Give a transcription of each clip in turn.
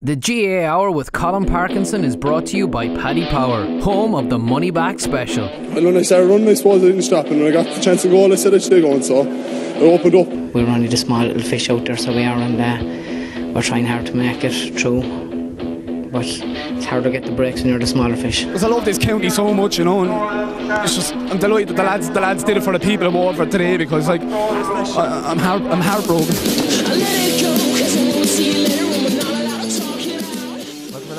The GAA Hour with Colin Parkinson is brought to you by Paddy Power, home of the Money Back Special. And when I started running, I suppose I didn't stop, and when I got the chance to go, I said I should go, and so I opened up. We're only the small little fish out there, so we are, and we're trying hard to make it through. But it's hard to get the breaks when you're the smaller fish. Because I love this county so much, you know, and it's just, I'm delighted that the lads did it for the people of Waterford today, because like I'm heartbroken.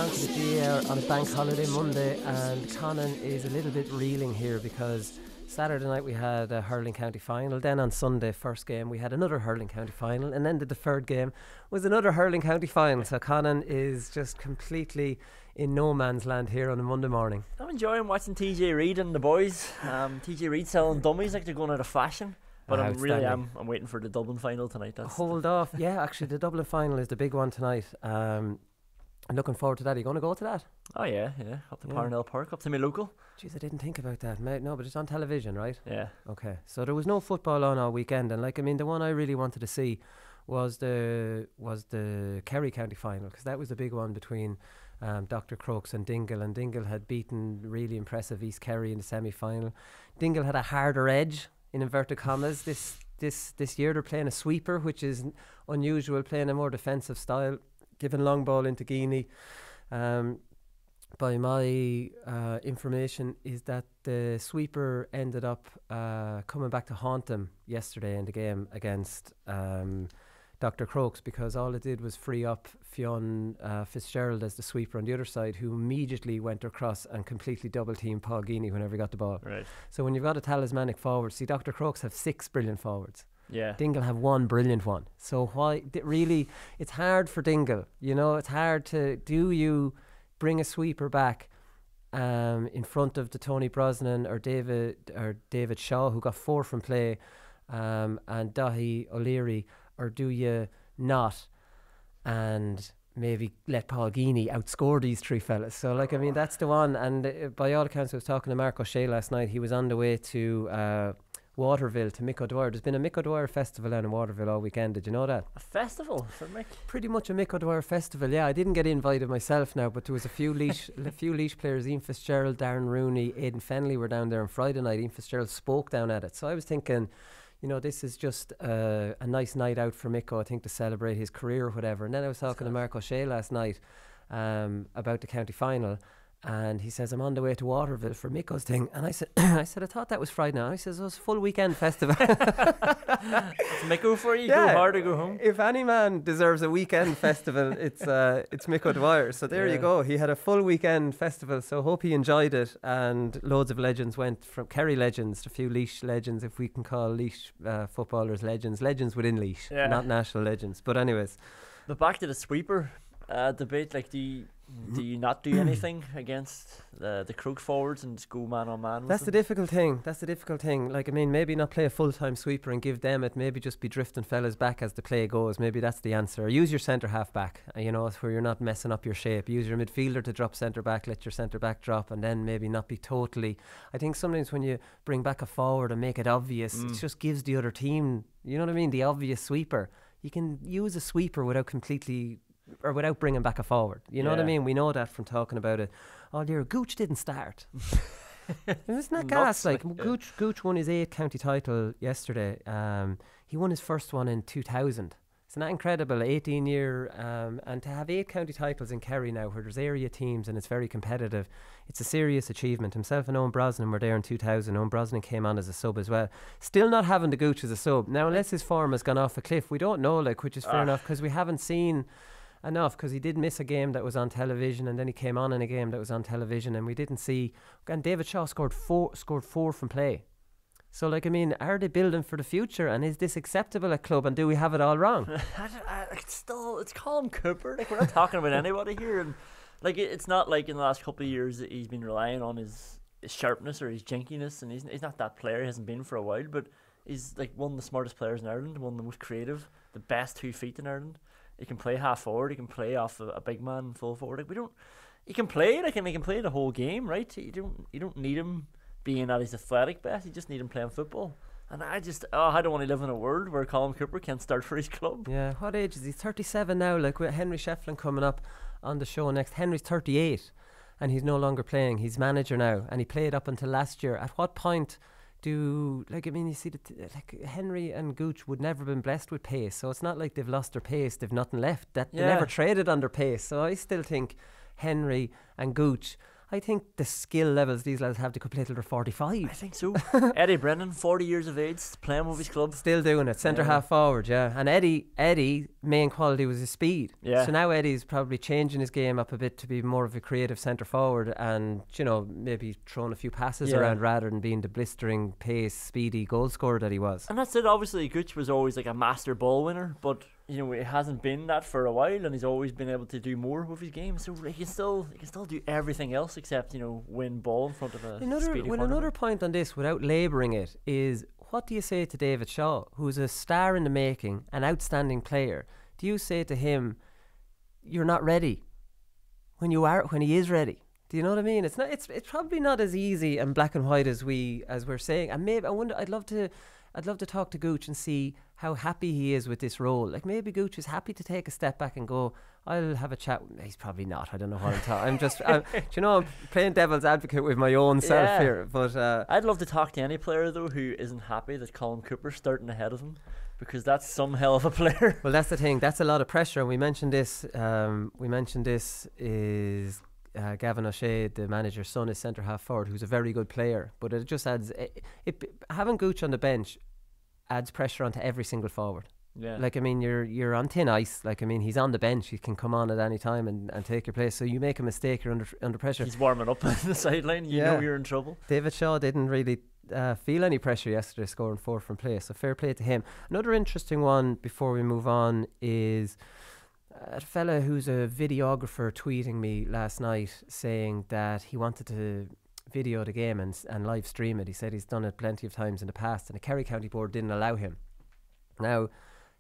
To the GAA on a bank holiday Monday, and Conán is a little bit reeling here because Saturday night we had a hurling county final, then on Sunday first game we had another hurling county final, and then the third game was another hurling county final. So Conán is just completely in no man's land here on a Monday morning. I'm enjoying watching TJ Reid and the boys. TJ Reid selling dummies like they're going out of fashion. But I'm waiting for the Dublin final tonight. Hold off. Yeah, actually the Dublin final is the big one tonight. I'm looking forward to that. Are you going to go to that? Oh yeah. Up to Parnell Park, up to my local. Jeez, I didn't think about that, mate. No, but it's on television, right? Yeah. Okay. So there was no football on all weekend, and the one I really wanted to see was the Kerry County final, because that was the big one between Dr. Crokes and Dingle, and Dingle had beaten really impressive East Kerry in the semi-final. Dingle had a harder edge, in inverted commas. This year they're playing a sweeper, which is unusual, playing a more defensive style, giving long ball into Guinea. By my information is that the sweeper ended up coming back to haunt them yesterday in the game against Dr. Crokes, because all it did was free up Fionn Fitzgerald as the sweeper on the other side, who immediately went across and completely double-teamed Paul Guinea whenever he got the ball. Right. So when you've got a talismanic forward, see, Dr. Crokes have 6 brilliant forwards. Yeah. Dingle have one brilliant one. So why really it's hard for Dingle, you know, it's hard to, do you bring a sweeper back in front of the Tony Brosnan or David Shaw, who got 4 from play, and Dahi O'Leary, or do you not, and maybe let Paul Guinea outscore these 3 fellas? So that's the one. And by all accounts, I was talking to Mark O'Shea last night. He was on the way to Waterville, to Mick O'Dwyer. There's been a Mick O'Dwyer festival down in Waterville all weekend. Did you know that? A festival for Mick? Pretty much a Mick O'Dwyer festival, yeah. I didn't get invited myself now, but there was a few Laois players. Ian Fitzgerald, Darren Rooney, Aidan Fennelly were down there on Friday night. Ian Fitzgerald spoke down at it. So I was thinking, you know, this is just a nice night out for Mick, I think, to celebrate his career or whatever. And then I was talking to Mark O'Shea last night about the county final. And he says, I'm on the way to Waterville for Miko's thing. And I said, I thought that was Friday night. He says, it was a full weekend festival. It's Miko for you. Yeah. Go hard or go home. If any man deserves a weekend festival, it's Mick O'Dwyer. So there you go. He had a full weekend festival. So hope he enjoyed it. And loads of legends went, from Kerry legends to a few Laois legends, if we can call Laois footballers legends. Legends within Laois, not national legends. But anyways. But back to the sweeper debate. Like, do you not do anything against the Crokes forwards and just go man on man? That's the difficult thing. Like, maybe not play a full-time sweeper and give them it. Maybe just be drifting fellas back as the play goes. Maybe that's the answer. Or use your centre half back, you know, where you're not messing up your shape. Use your midfielder to drop centre back. Let your centre back drop, and then maybe not be totally. I think sometimes when you bring back a forward and make it obvious, it just gives the other team, you know what I mean, the obvious sweeper. You can use a sweeper without bringing back a forward. You know what I mean? We know that from talking about it all year. Gooch didn't start. Isn't that gas? Gooch won his 8th county title yesterday. He won his first one in 2000. Isn't that incredible? 18-year, and to have 8 county titles in Kerry now, where there's area teams and it's very competitive, it's a serious achievement. Himself and Owen Brosnan were there in 2000. Owen Brosnan came on as a sub as well. Still not having the Gooch as a sub. Now, unless his form has gone off a cliff, we don't know, which is fair enough, because we haven't seen enough, because he did miss a game that was on television, and then he came on in a game that was on television, and we didn't see. And David Shaw scored 4 from play. So, are they building for the future? And is this acceptable at club? And do we have it all wrong? It's Colin Cooper. We're not talking about anybody here, and it's not like in the last couple of years that he's been relying on his sharpness or his jinkiness, and he's not that player. He hasn't been for a while, but he's one of the smartest players in Ireland, one of the most creative, the best 2 feet in Ireland. He can play half forward. He can play off a big man full forward. He can play. He can play the whole game, right? You don't need him being at his athletic best. You just need him playing football. And I don't want to live in a world where Colin Cooper can't start for his club. Yeah, what age is he? 37 now. With Henry Shefflin coming up on the show next. Henry's 38 and he's no longer playing. He's manager now and he played up until last year. At what point you see Henry and Gooch would never been blessed with pace, so it's not like they've lost their pace, they've nothing left. They never traded under pace. So I still think Henry and Gooch, I think the skill levels these lads have to play till they're 45. I think so. Eddie Brennan, 40 years of age, playing with his club. Still doing it. Centre half forward, yeah. And Eddie, main quality was his speed. Yeah. So now Eddie's probably changing his game up a bit to be more of a creative centre forward and, maybe throwing a few passes around rather than being the blistering pace, speedy goal scorer that he was. And that's it. Obviously, Gooch was always like a master ball winner, but it hasn't been that for a while, and he's always been able to do more with his game. So he can still do everything else except win ball in front of a speedy corner. Another point on this, without labouring it, is what do you say to David Shaw, who's a star in the making, an outstanding player? Do you say to him, "You're not ready," when he is ready? Do you know what I mean? It's not. It's probably not as easy and black and white as we're saying. And maybe I'd love to talk to Gooch and see how happy he is with this role. Like maybe Gooch is happy to take a step back and go, I'll have a chat. He's probably not. I don't know what I'm talking. I'm just, I'm playing devil's advocate with my own self here. But I'd love to talk to any player though who isn't happy that Colm Cooper's starting ahead of him, because that's some hell of a player. Well, that's the thing. That's a lot of pressure. And we mentioned this. Is Gavin O'Shea, the manager's son, is centre half forward, who's a very good player. But it just adds having Gooch on the bench adds pressure onto every single forward. Yeah. You're on thin ice. He's on the bench. He can come on at any time and take your place. So you make a mistake, you're under pressure. He's warming up on the sideline. You know you're in trouble. David Shaw didn't really feel any pressure yesterday, scoring 4 from play. So fair play to him. Another interesting one before we move on is a fella who's a videographer tweeting me last night saying that he wanted to video the game and live stream it. He said he's done it plenty of times in the past and the Kerry County Board didn't allow him. Now,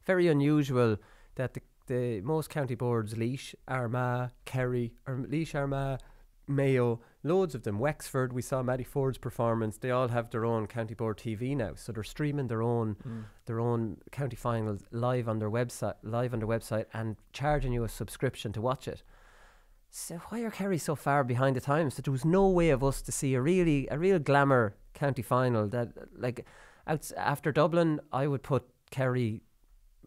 very unusual that the most county boards, Laois, Armagh, Kerry, or Laois, Armagh, Mayo, loads of them, Wexford, we saw Matty Ford's performance, they all have their own county board TV now, so they're streaming their own county finals live on their website and charging you a subscription to watch it. So why are Kerry so far behind the times that there was no way of us to see a real glamour county final that, like, after Dublin, I would put Kerry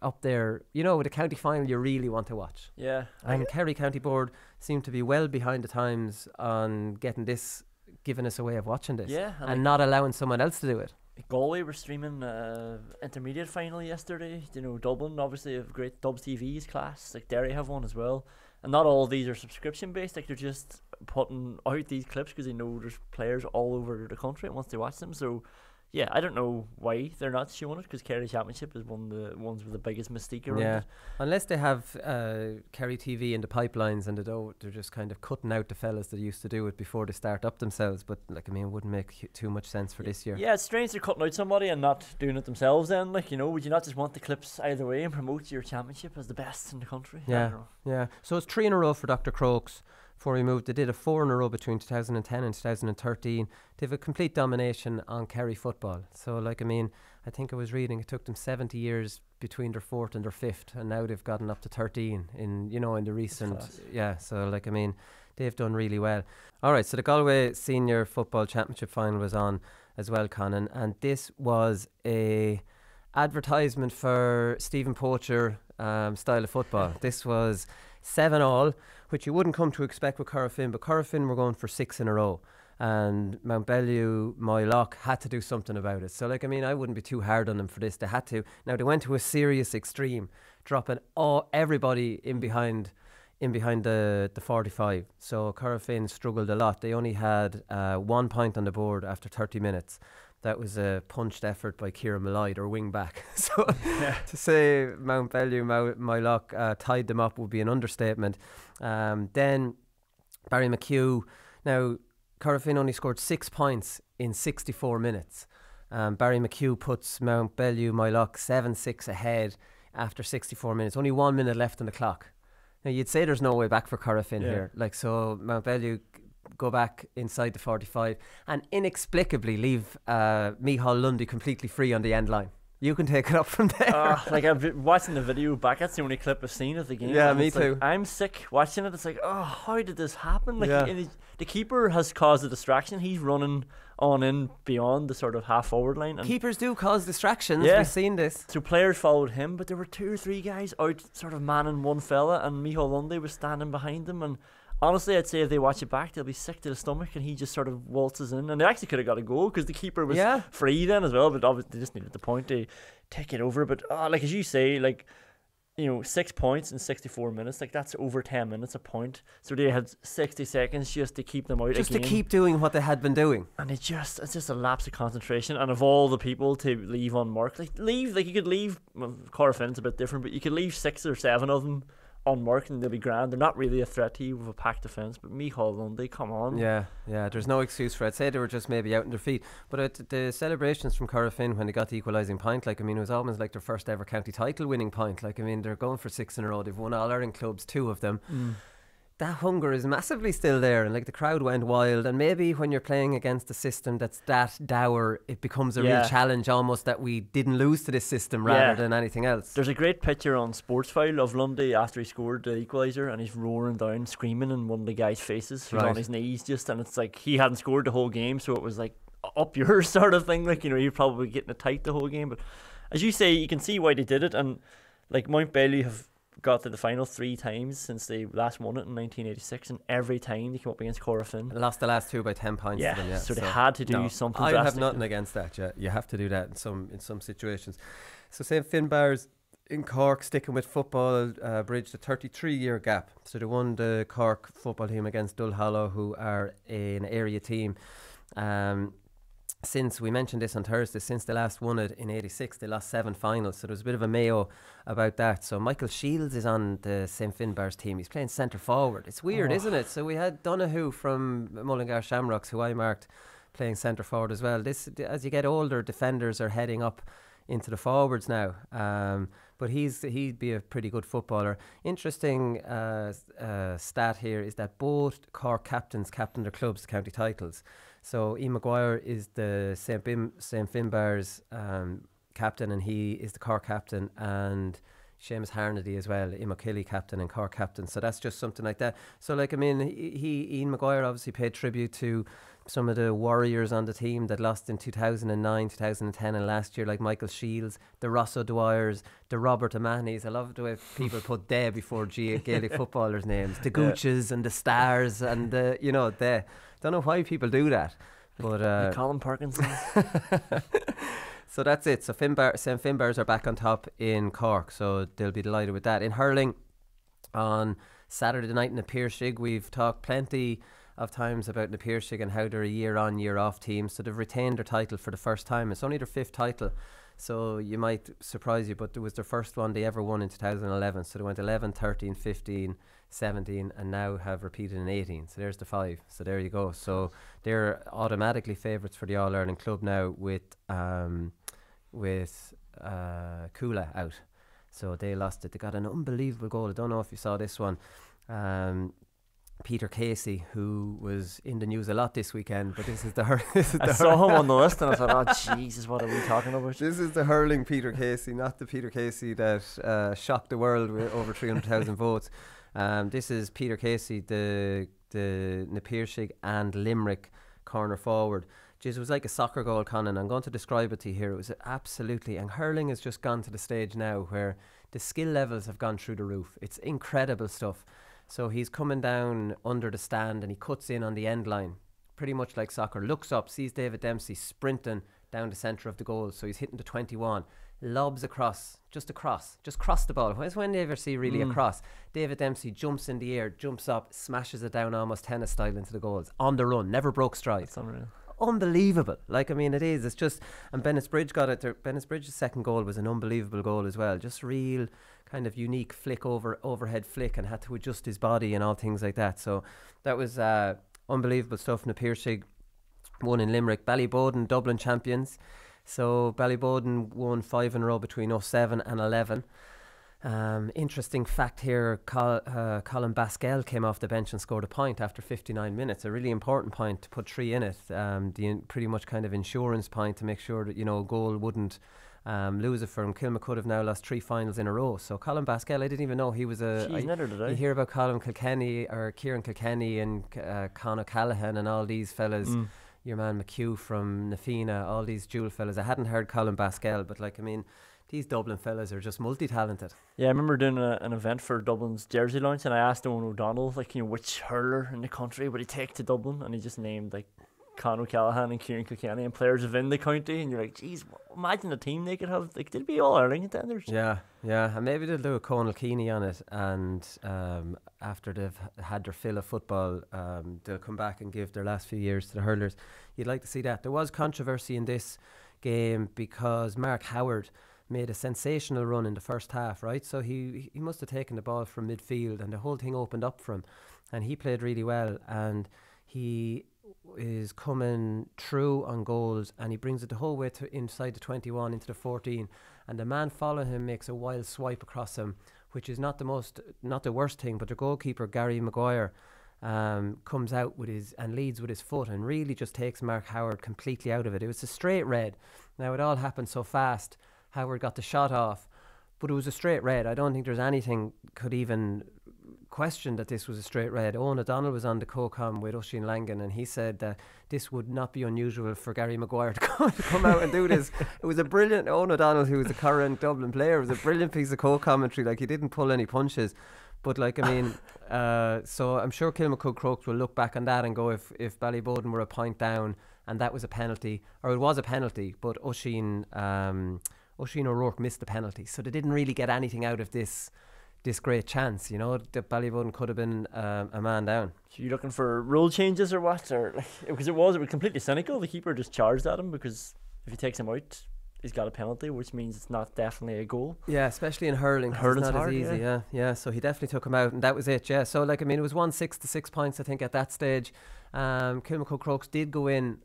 up there, with a county final you really want to watch. Yeah. And Kerry County Board seem to be well behind the times on giving us a way of watching this. Yeah. And not allowing someone else to do it. Galway were streaming intermediate final yesterday. Dublin obviously have great Dubs TV's class. Like Derry have one as well. And not all of these are subscription based. Like they're just putting out these clips because they know there's players all over the country and wants to watch them. So yeah, I don't know why they're not showing it, because Kerry Championship is one of the ones with the biggest mystique around it. Unless they have Kerry TV in the pipelines and they're just kind of cutting out the fellas that used to do it before they start up themselves. But it wouldn't make too much sense for this year. Yeah, it's strange they're cutting out somebody and not doing it themselves then. Would you not just want the clips either way and promote your championship as the best in the country? Yeah. So it's 3 in a row for Dr. Crokes. Before we moved, they did a 4 in a row between 2010 and 2013. They have a complete domination on Kerry football. So, I think I was reading it took them 70 years between their 4th and their 5th, and now they've gotten up to 13 in the recent. Yeah, so they've done really well. All right, so the Galway Senior Football Championship final was on as well, Conán, and this was a advertisement for Stephen Poacher style of football. This was 7-all, which you wouldn't come to expect with Corofin, but Corofin were going for 6 in a row, and Mount Bellew, Moylock had to do something about it. So I wouldn't be too hard on them for this. They had to. Now they went to a serious extreme, dropping everybody in behind the 45. So Corofin struggled a lot. They only had 1 point on the board after 30 minutes. That was a punched effort by Kieran Malloy, their wing back. So to say Mount Bellew, Moylock tied them up would be an understatement. Then Barry McHugh. Now, Corofin only scored 6 points in 64 minutes. Barry McHugh puts Mount Bellew, Moylock 7-6 ahead after 64 minutes. Only 1 minute left on the clock. Now, you'd say there's no way back for Corofin here. So Mount Bellew go back inside the 45 and inexplicably leave Micheál Lundy completely free on the end line. You can take it up from there. Like I've been watching the video back. That's the only clip I've seen of the game. Yeah, and me it's like, too. I'm sick watching it. It's like, oh, how did this happen? Like, Yeah. the keeper has caused a distraction. He's running on in beyond the sort of half forward line. And Keepers do cause distractions. Yeah. We've seen this. so players followed him, but there were 2 or 3 guys out sort of manning one fella, and Micheál Lundy was standing behind him. And honestly, I'd say if they watch it back, they'll be sick to the stomach, and he just sort of waltzes in. And they actually could have got a goal because the keeper was Yeah. free then as well, but obviously they just needed the point to take it over. But like as you say, like, 6 points in 64 minutes, like that's over 10 minutes a point. So they had 60 seconds just to keep them out Just again. to keep doing what they had been doing. And it's just a lapse of concentration. And of all the people to leave unmarked, like you could leave, well, Cara Finn's a bit different, but you could leave 6 or 7 of them unmarked and they'll be grand. They're not really a threat to you with a packed defence, but Micheál Lundy, come on. Yeah, there's no excuse for it. I'd say they were just maybe out on their feet. But the celebrations from Cara Finn when they got the equalising point, like, I mean, it was almost like their first ever county title winning point. Like, I mean, they're going for 6 in a row. They've won All-Ireland clubs, 2 of them. That hunger is massively still there, and like the crowd went wild. And maybe when you're playing against a system that's that dour, it becomes a real challenge almost that we didn't lose to this system rather than anything else. There's a great picture on Sportsfile of Lundy after he scored the equaliser, and he's roaring down, screaming in one of the guys' faces. He's on his knees just, and it's like he hadn't scored the whole game, so it was like up yours sort of thing. Like, you're probably getting it tight the whole game. But as you say, you can see why they did it. And like Mount Bailey have got to the final 3 times since they last won it in 1986, and every time they came up against Cara Finn. Lost the last 2 by 10 points to them, so they had to do something drastic. I have nothing against that. Yeah, you have to do that in some situations. So St Finbarrs in Cork, sticking with football, bridged a 33-year gap. So they won the Cork football team against Dullhallow, who are an area team. Since we mentioned this on Thursday, since they last won it in 86, they lost 7 finals. So there's a bit of a Mayo about that. So Michael Shields is on the St Finbarrs team. He's playing centre forward. It's weird, isn't it? So we had Donoghue from Mullingar Shamrocks, who I marked, playing centre forward as well. This, as you get older, defenders are heading up into the forwards now. But he'd be a pretty good footballer. Interesting stat here is that both Cork captains captained their clubs' county titles. So Ian Maguire is the St Finbarrs captain, and he is the Cork captain, and Seamus Harnedy as well, Ian O'Kelly captain and Cork captain. So that's just something like that. So like, I mean, Ian Maguire obviously paid tribute to some of the warriors on the team that lost in 2009, 2010 and last year, like Michael Shields, the Ross O'Dwyers, the Robert O'Mahonys. I love the way people put "they" before Gaelic footballers' names. The Gooches and the Stars and the don't know why people do that. But Colin Parkinson. So that's it. So St Finbarrs are back on top in Cork, so they'll be delighted with that. In hurling, on Saturday night in the Piershig, we've talked plenty of times about the Piershig and how they're a year on, year off team. So they've retained their title for the first time. It's only their 5th title, so you might surprise you, but it was their first one they ever won in 2011. So they went 11, 13, 15, 17, and now have repeated in 18. So there's the 5. So there you go. So they're automatically favourites for the All-Ireland club now with Kula out. So they lost it. They got an unbelievable goal. I don't know if you saw this one. Peter Casey, who was in the news a lot this weekend, but this is the I saw him on the list and I thought, oh Jesus, what are we talking about? This is the hurling Peter Casey, not the Peter Casey that shocked the world with over 300,000 votes. This is Peter Casey, the Napiershig and Limerick corner forward. Jeez, it was like a soccer goal, Conán. I'm going to describe it to you here. It was absolutely, and hurling has just gone to the stage now where the skill levels have gone through the roof. It's incredible stuff. So he's coming down under the stand and he cuts in on the end line, pretty much like soccer. Looks up, sees David Dempsey sprinting down the centre of the goal. So he's hitting the 21, lobs across, just cross the ball. When do you ever see really a cross? David Dempsey jumps in the air, jumps up, smashes it down almost tennis style into the goals. On the run, never broke stride. That's unreal. Unbelievable. Like, I mean, it is. It's just, and Bennett Bridge got it. Bennett Bridge's second goal was an unbelievable goal as well. Just real kind of unique overhead flick, and had to adjust his body and all things like that. So that was unbelievable stuff. In the Piershig won in Limerick. Ballyboden, Dublin champions. So Ballyboden won 5 in a row between 07 and 11. Interesting fact here, Colin Basquel came off the bench and scored a point after 59 minutes. A really important point to put 3 in it. The pretty much kind of insurance point to make sure that, a goal wouldn't lose it from Kilmacud have now lost 3 finals in a row. So Colin Baskell, I didn't even know he was neither did I. You hear about Colin Kilkenny or Kieran Kilkenny and Conán O'Callaghan and all these fellas. Your man McHugh from Nafina, all these dual fellas. I hadn't heard Colin Baskell, but like, I mean, these Dublin fellas are just multi-talented. Yeah, I remember doing an event for Dublin's jersey launch, and I asked Owen O'Donnell, like, you know, which hurler in the country would he take to Dublin, and he just named like Conán O'Callaghan and Kieran Kilkenny and players within the county, and you're like, geez, imagine the team they could have. Like, they'd be all Ireland contenders. Yeah, and maybe they'll do a Conal Keeney on it, and after they've had their fill of football, they'll come back and give their last few years to the hurlers. You'd like to see that. There was controversy in this game because Mark Howard made a sensational run in the first half, right? So he must have taken the ball from midfield and the whole thing opened up for him, and he played really well, and he is coming through on goals, and he brings it the whole way to inside the 21 into the 14, and the man following him makes a wild swipe across him, which is not the worst thing, but the goalkeeper Gary Maguire comes out with and leads with his foot and really just takes Mark Howard completely out of it. It was a straight red. Now, it all happened so fast. Howard got the shot off, but it was a straight red. I don't think there's anything could even question that this was a straight red. Owen O'Donnell was on the co-com with Oisin Langan, and he said that this would not be unusual for Gary Maguire to come out and do this. It was a brilliant, Owen O'Donnell, who was a current Dublin player, it was a brilliant piece of co-commentary. Like, he didn't pull any punches. But like, I mean, so I'm sure Kilmacud Crokes will look back on that and go, if Ballyboden were a point down and that was a penalty, or it was a penalty, but Oisin O'Rourke missed the penalty, so they didn't really get anything out of this great chance, you know, that Ballyboden could have been a man down. So you're looking for rule changes or what? Or like, because it was completely cynical. The keeper just charged at him because if he takes him out, he's got a penalty, which means it's not definitely a goal. Yeah, especially in hurling. Hurling's not as easy. Yeah. So he definitely took him out, and that was it. Yeah. So like, I mean, it was 1-6 to 6 points, I think, at that stage. Kilmacud Crokes did go in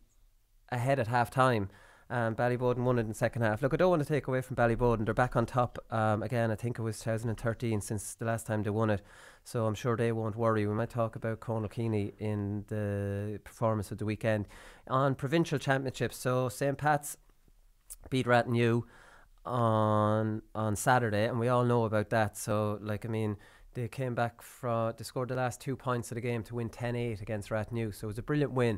ahead at half time. Ballyboden won it in the second half. Look, I don't want to take away from Ballyboden. They're back on top again. I think it was 2013 since the last time they won it, so I'm sure they won't worry. We might talk about Conal Keeney in the performance of the weekend. On provincial championships, so St. Pat's beat Rathnew on Saturday, and we all know about that. So like, I mean, they came back they scored the last 2 points of the game to win 10-8 against Rathnew, so it was a brilliant win.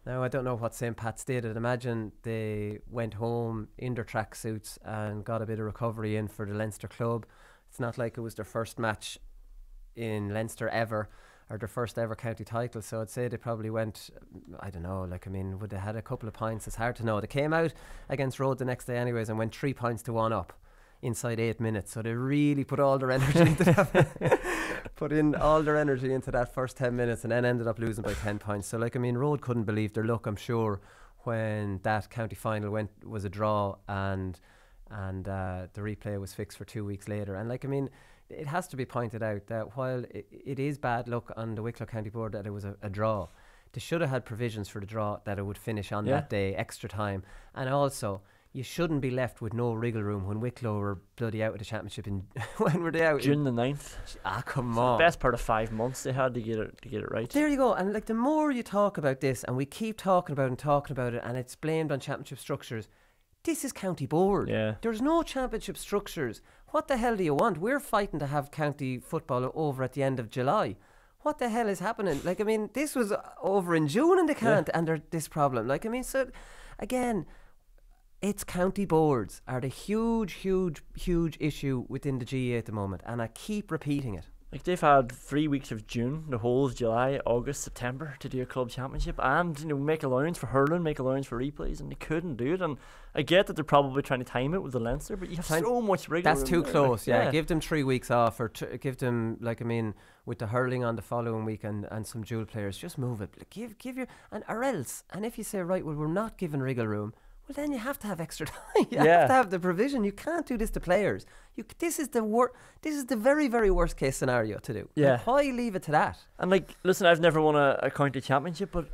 Now, I don't know what St. Pat's did. I'd imagine they went home in their tracksuits and got a bit of recovery in for the Leinster club. It's not like it was their first match in Leinster ever, or their first ever county title, so I'd say they probably went, I don't know, like, I mean, would they had a couple of points? It's hard to know. They came out against Road the next day anyways and went 3 points to 1 up inside 8 minutes, so they really put all their energy into that. Put in all their energy into that first 10 minutes and then ended up losing by 10 points. So like, I mean, Road couldn't believe their luck, I'm sure, when that county final was a draw and the replay was fixed for 2 weeks later. And like, I mean, it has to be pointed out that while it is bad luck on the Wicklow County Board that it was a draw, they should have had provisions for the draw that it would finish on that day, extra time. And also, you shouldn't be left with no wriggle room when Wicklow were bloody out of the championship. When were they out? June the 9th. Come on. The best part of 5 months they had to get it right. There you go. And like, the more you talk about this, and we keep talking about it, and it's blamed on championship structures. This is county board. Yeah. There's no championship structures. What the hell do you want? We're fighting to have county football over at the end of July. What the hell is happening? Like, I mean, this was over in June and they can't, and there's this problem. Like, I mean, so again, it's county boards are the huge issue within the GAA at the moment, and I keep repeating it. Like, they've had 3 weeks of June, the whole of July, August, September to do a club championship, and, you know, make allowance for hurling, make allowance for replays, and they couldn't do it. And I get that they're probably trying to time it with the Leinster, but you have so much wriggle room. That's too there. close. Yeah, give them 3 weeks off, or give them, like, I mean, with the hurling on the following week and some dual players, just move it. Like, give your, or else. And if you say, right, well, we're not giving wriggle room, well, then you have to have extra time. You have to have the provision. You can't do this to players. This is the very, very worst case scenario to do. Yeah. Like, why leave it to that? And like, listen, I've never won a county championship, but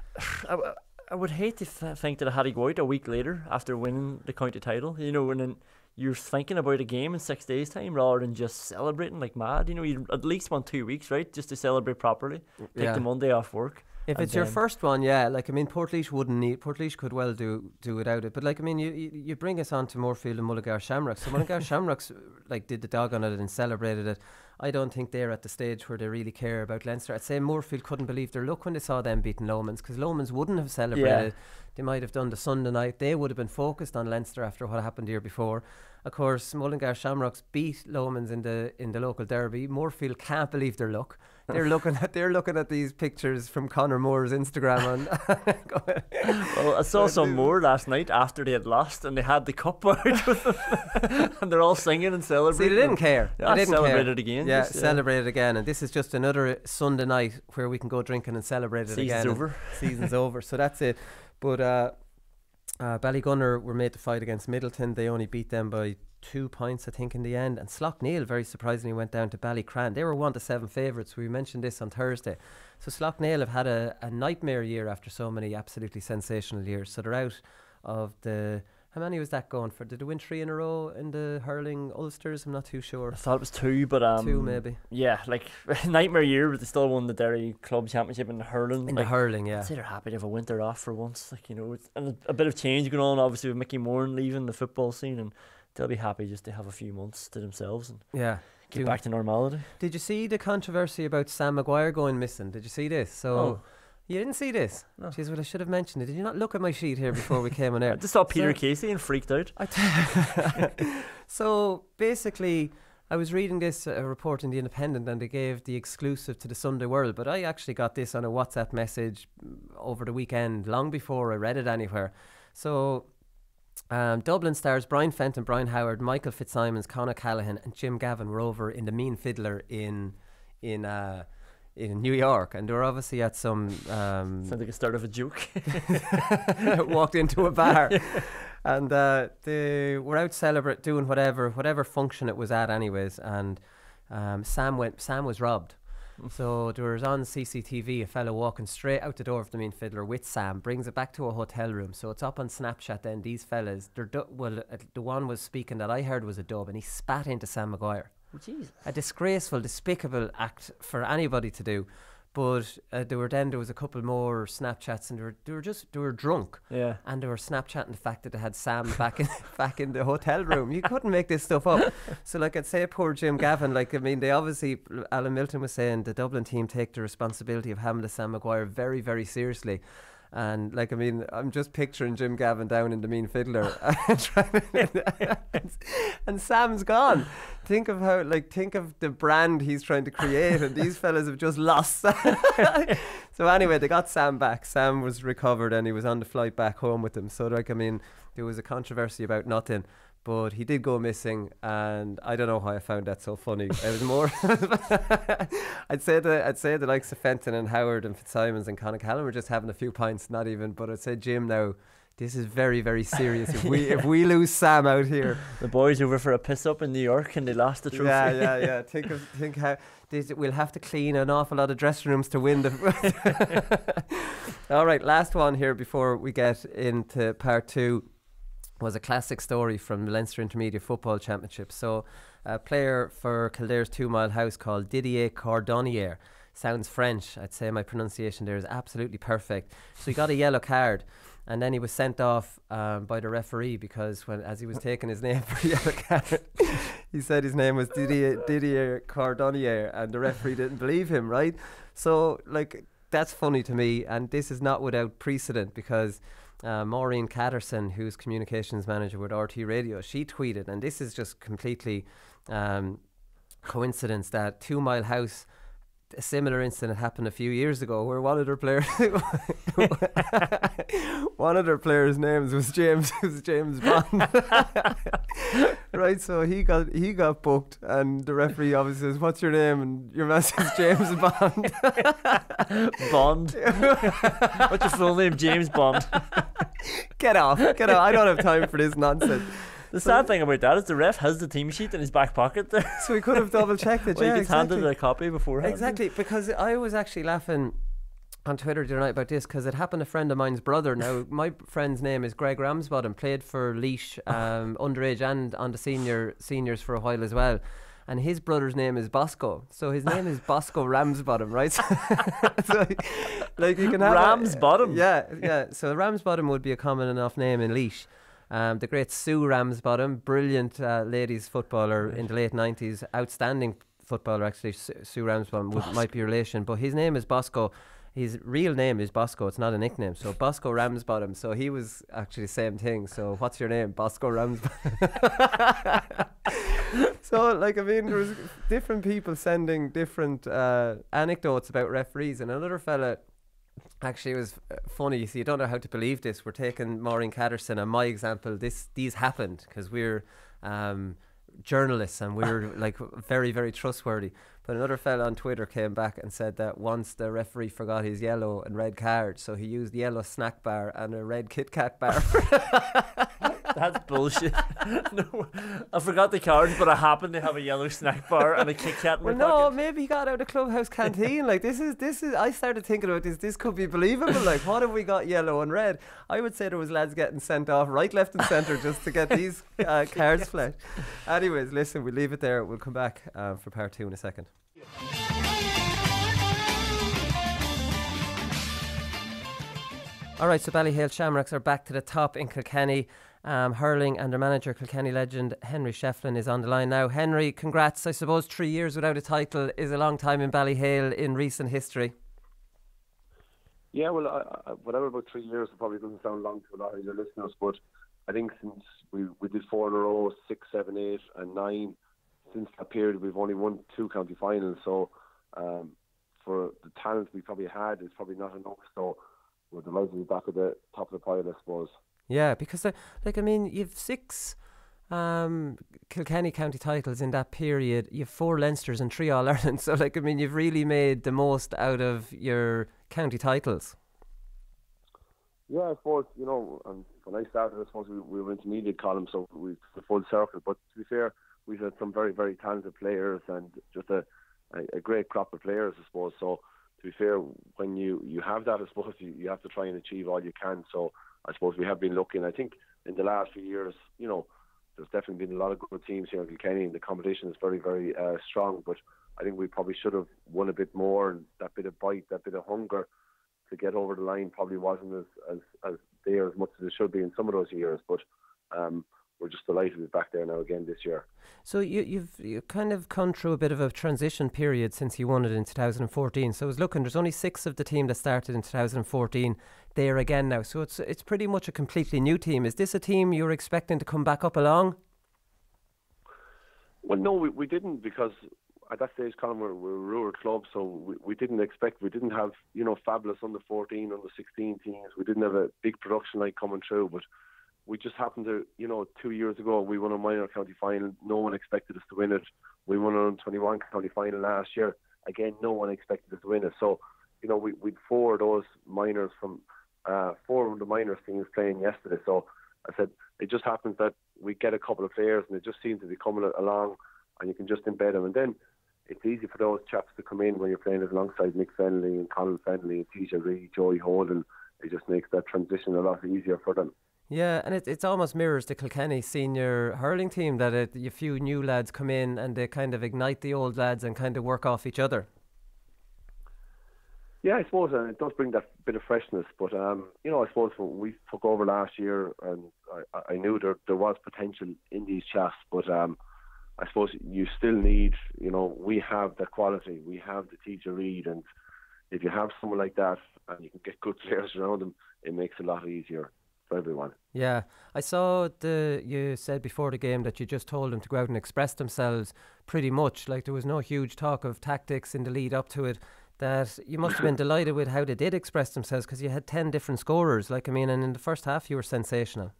I would hate to think that I had to go out a week later after winning the county title. You know, and then you're thinking about a game in 6 days' time rather than just celebrating like mad. You know, you at least want 2 weeks, right, just to celebrate properly. Take the Monday off work. If it's your first one, like I mean, Portlaoise could well do without it. But like I mean, you bring us on to Moorfield and Mullingar Shamrocks. So Mullingar Shamrocks like did the dog on it and celebrated it. I don't think they're at the stage where they really care about Leinster. I'd say Moorfield couldn't believe their luck when they saw them beating Lomans, because Lomans wouldn't have celebrated. They might have done the Sunday night. They would have been focused on Leinster after what happened the year before. Of course, Mullingar Shamrocks beat Lomans in the local derby. Moorfield can't believe their luck. They're looking at these pictures from Conor Moore's Instagram. Well, I saw some more last night after they had lost, and they had the cup out with them, and they're all singing and celebrating. See, they didn't care. They didn't celebrate it again. Yeah, celebrate it again. And this is just another Sunday night where we can go drinking and celebrate it again. Season's over. Season's over. So that's it. But Ballygunner were made to fight against Middleton. They only beat them by 2 points, I think, in the end. And Slough-Neil, very surprisingly, went down to Ballycran. They were 1-7 favourites. We mentioned this on Thursday. So Slough-Neil have had a nightmare year after so many absolutely sensational years. So they're out of the... How many was that going for? Did they win 3 in a row in the hurling Ulsters? I'm not too sure. I thought it was 2, but 2 maybe. Yeah, like nightmare year, but they still won the Derry Club Championship in the hurling. In the hurling, yeah. I'd say they're happy to have a winter off for once. Like, you know, and a bit of change going on, obviously, with Mickey Moran leaving the football scene, and they'll be happy just to have a few months to themselves and get back to normality. Did you see the controversy about Sam Maguire going missing? Did you see this? So you didn't see this? No. Jeez, well, I should have mentioned it. Did you not look at my sheet here before we came on air? I just saw Peter Casey and freaked out. So basically, I was reading this report in The Independent, and they gave the exclusive to the Sunday World, but I actually got this on a WhatsApp message over the weekend, long before I read it anywhere. So Dublin stars Brian Fenton, Brian Howard, Michael Fitzsimons, Conor Callaghan and Jim Gavin were over in the Mean Fiddler in New York, and they were obviously at some sounds like a start of a joke. Walked into a bar and they were out doing whatever function it was at anyways, and Sam was robbed. So there was on CCTV a fellow walking straight out the door of the Mean Fiddler with Sam, brings it back to a hotel room. So it's up on Snapchat then. These fellas, the one was speaking that I heard was a dub, and he spat into Sam Maguire. Oh, Jesus. A disgraceful, despicable act for anybody to do. But there was a couple more Snapchats, and they were drunk. Yeah. And they were Snapchatting the fact that they had Sam back in the hotel room. You couldn't make this stuff up. So like, I'd say poor Jim Gavin, like, I mean, they obviously, Alan Milton was saying, the Dublin team take the responsibility of having the Sam Maguire very, very seriously. And like, I mean, I'm just picturing Jim Gavin down in the Mean Fiddler and Sam's gone. Think of the brand he's trying to create, and these fellas have just lost. So anyway, they got Sam back. Sam was recovered and he was on the flight back home with them. So like, I mean, there was a controversy about nothing, but he did go missing, and I don't know how I found that so funny. It was more I'd say the likes of Fenton and Howard and Fitzsimons and Conor Callaghan were just having a few pints, not even. But I'd say, Jim, now this is very, very serious. If we lose Sam out here, the boys over for a piss up in New York and they lost the trophy. Yeah. Think how we'll have to clean an awful lot of dressing rooms to win the. All right, last one here before we get into part 2. Was a classic story from the Leinster Intermediate Football Championship. So a player for Kildare's 2 Mile House called Didier Cordonnier. Sounds French. I'd say my pronunciation there is absolutely perfect. So he got a yellow card, and then he was sent off by the referee, because as he was taking his name for the yellow card, he said his name was Didier Cordonnier, and the referee didn't believe him, right? So like, that's funny to me, and this is not without precedent, because Maureen Catterson, who's communications manager with RT Radio, she tweeted, and this is just completely coincidence, that 2 Mile House, a similar incident happened a few years ago where one of their players' names was James Bond. Right, so he got booked, and the referee obviously says, "What's your name?" And your man says, "James Bond." Bond. What's your full name? James Bond. Get off. I don't have time for this nonsense. The sad thing about that is the ref has the team sheet in his back pocket there. So he could have double checked it. Well, he gets handed a copy beforehand. Exactly, because I was actually laughing on Twitter the other night about this because it happened to a friend of mine's brother. Now, my friend's name is Greg Ramsbottom, played for Laois underage and on the seniors for a while as well. And his brother's name is Bosco, so his name is Bosco Ramsbottom, right? So, like you can have Ramsbottom. Yeah. So Ramsbottom would be a common enough name in Laois. The great Sue Ramsbottom, brilliant ladies footballer in the late 90s, outstanding footballer actually. Sue Ramsbottom might be a relation, but his name is Bosco. His real name is Bosco, it's not a nickname. So Bosco Ramsbottom. So he was actually the same thing. So what's your name? Bosco Ramsbottom. So like, I mean, there was different people sending different anecdotes about referees, and another fella actually was funny. You see, you don't know how to believe this. We're taking Maureen Catterson and my example. These happened because we're journalists and we're like very, very trustworthy. But another fella on Twitter came back and said that once the referee forgot his yellow and red card, so he used yellow snack bar and a red Kit Kat bar. That's bullshit. No, I forgot the cards, but I happened to have a yellow snack bar and a Kit Kat in my pocket. Maybe he got out of the clubhouse canteen. Like this is. I started thinking about this. This could be believable. Like, what have we got yellow and red? I would say there was lads getting sent off right, left, and centre just to get these cards fleshed. Anyways, listen, we'll leave it there. We'll come back for part 2 in a second. Alright, so Ballyhale Shamrocks are back to the top in Kilkenny. Hurling, and their manager, Kilkenny legend Henry Shefflin, is on the line now. Henry, congrats. I suppose 3 years without a title is a long time in Ballyhale in recent history. Yeah, well, whatever, about 3 years, it probably doesn't sound long to a lot of your listeners, but I think since we did 4 in a row, 6, 7, 8 and 9, since that period we've only won 2 county finals, so for the talent we probably had, it's probably not enough, so we're delighted to be back at the top of the pile, I suppose. Yeah, because you've 6 Kilkenny county titles in that period. You've 4 Leinsters and 3 All-Ireland. So you've really made the most out of your county titles. Yeah, I suppose, and when I started, I suppose we were intermediate column, so we the full circle. But to be fair, we've had some very, very talented players and just a great crop of players, I suppose. So to be fair, when you have that, I suppose you have to try and achieve all you can. So I suppose we have been lucky, and I think in the last few years, there's definitely been a lot of good teams here in Kilkenny, and the competition is very, very strong. But I think we probably should have won a bit more, and that bit of bite, that bit of hunger to get over the line probably wasn't as there as much as it should be in some of those years. But we're just delighted to be back there now again this year. So you've kind of gone through a bit of a transition period since you won it in 2014. So I was looking, there's only 6 of the team that started in 2014 there again now. So it's pretty much a completely new team. Is this a team you're expecting to come back up along? Well, no, we didn't, because at that stage, Colin, we're a rural club, so we didn't have, fabulous under 14, under 16 teams. We didn't have a big production like coming through, but we just happened to, 2 years ago, we won a minor county final. No one expected us to win it. We won an 21 county final last year. Again, no one expected us to win it. So, we'd 4 of those minors from 4 of the minors teams playing yesterday. So I said, it just happens that we get a couple of players and they just seem to be coming along, and you can just embed them. And then it's easy for those chaps to come in when you're playing alongside Nick Fennelly and Conán Fennelly and TJ Reid, Joey Holden. It just makes that transition a lot easier for them. Yeah, and it almost mirrors the Kilkenny senior hurling team, that a few new lads come in and they kind of ignite the old lads and kind of work off each other. Yeah, I suppose it does bring that bit of freshness. But, I suppose when we took over last year, and I knew there was potential in these chaps, but I suppose you still need, we have that quality. We have the teacher Reid, and if you have someone like that and you can get good players around them, it makes it a lot easier for everyone. Yeah, I saw you said before the game that you just told them to go out and express themselves pretty much. Like, there was no huge talk of tactics in the lead up to it. That you must have been delighted with how they did express themselves, because you had 10 different scorers. And in the first half you were sensational.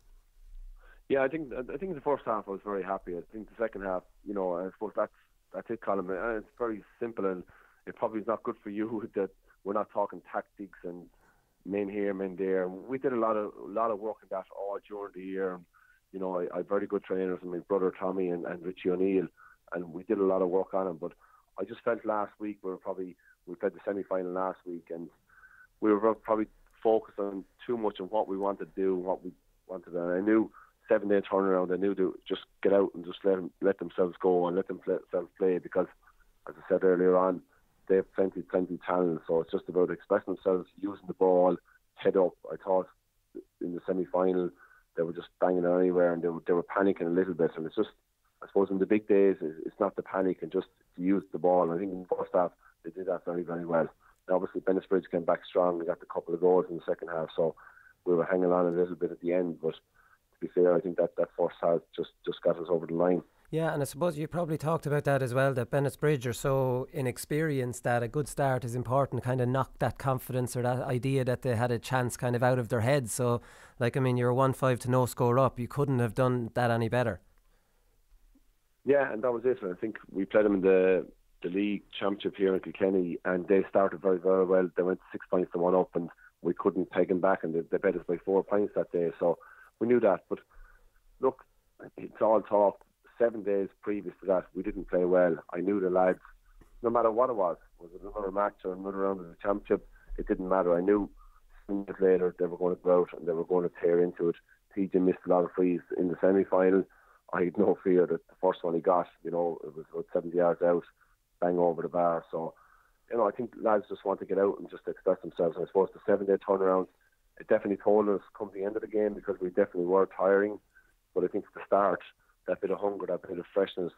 Yeah, I think in the first half I was very happy. I think the second half, I suppose that's it, Colin. It's very simple, and it probably is not good for you that we're not talking tactics and men here, men there. We did a lot of work in that all during the year. And, I had very good trainers, and my brother Tommy and Richie O'Neill, and we did a lot of work on them. But I just felt last week we played the semi-final last week, and we were probably focused on too much on what we wanted to do, what we wanted. And I knew 7-day turnaround. I knew to just get out and just let themselves go and let themselves play, because, as I said earlier on, they have plenty talent. So it's just about expressing themselves, using the ball, head up. I thought in the semi-final they were just banging it anywhere, and they were panicking a little bit. And it's just, I suppose, in the big days, it's not to panic and just to use the ball. And I think in the first half they did that very, very well. And obviously, Bennettsbridge came back strong. They got a couple of goals in the second half, so we were hanging on a little bit at the end. But to be fair, I think that first half just got us over the line. Yeah, and I suppose you probably talked about that as well, that Bennettsbridge are so inexperienced that a good start is important, kind of knock that confidence or that idea that they had a chance kind of out of their heads. So, like, I mean, you're 1-5 to no score up. You couldn't have done that any better. Yeah, and that was it. And I think we played them in the league championship here in Kilkenny, and they started very, very well. They went 6 points to 1 up, and we couldn't peg them back, and they bet us by 4 points that day. So we knew that. But look, it's all talk. 7 days previous to that, we didn't play well. I knew the lads, no matter what it was it another match or another round of the championship, it didn't matter. I knew 7 days later they were going to go out and they were going to tear into it. TJ missed a lot of frees in the semi-final. I had no fear that the first one he got, it was about 70 yards out, bang over the bar. So, I think lads just want to get out and just express themselves. And I suppose the 7-day turnaround, it definitely told us come the end of the game, because we definitely were tiring. But I think at the start, that bit of hunger, that bit of freshness,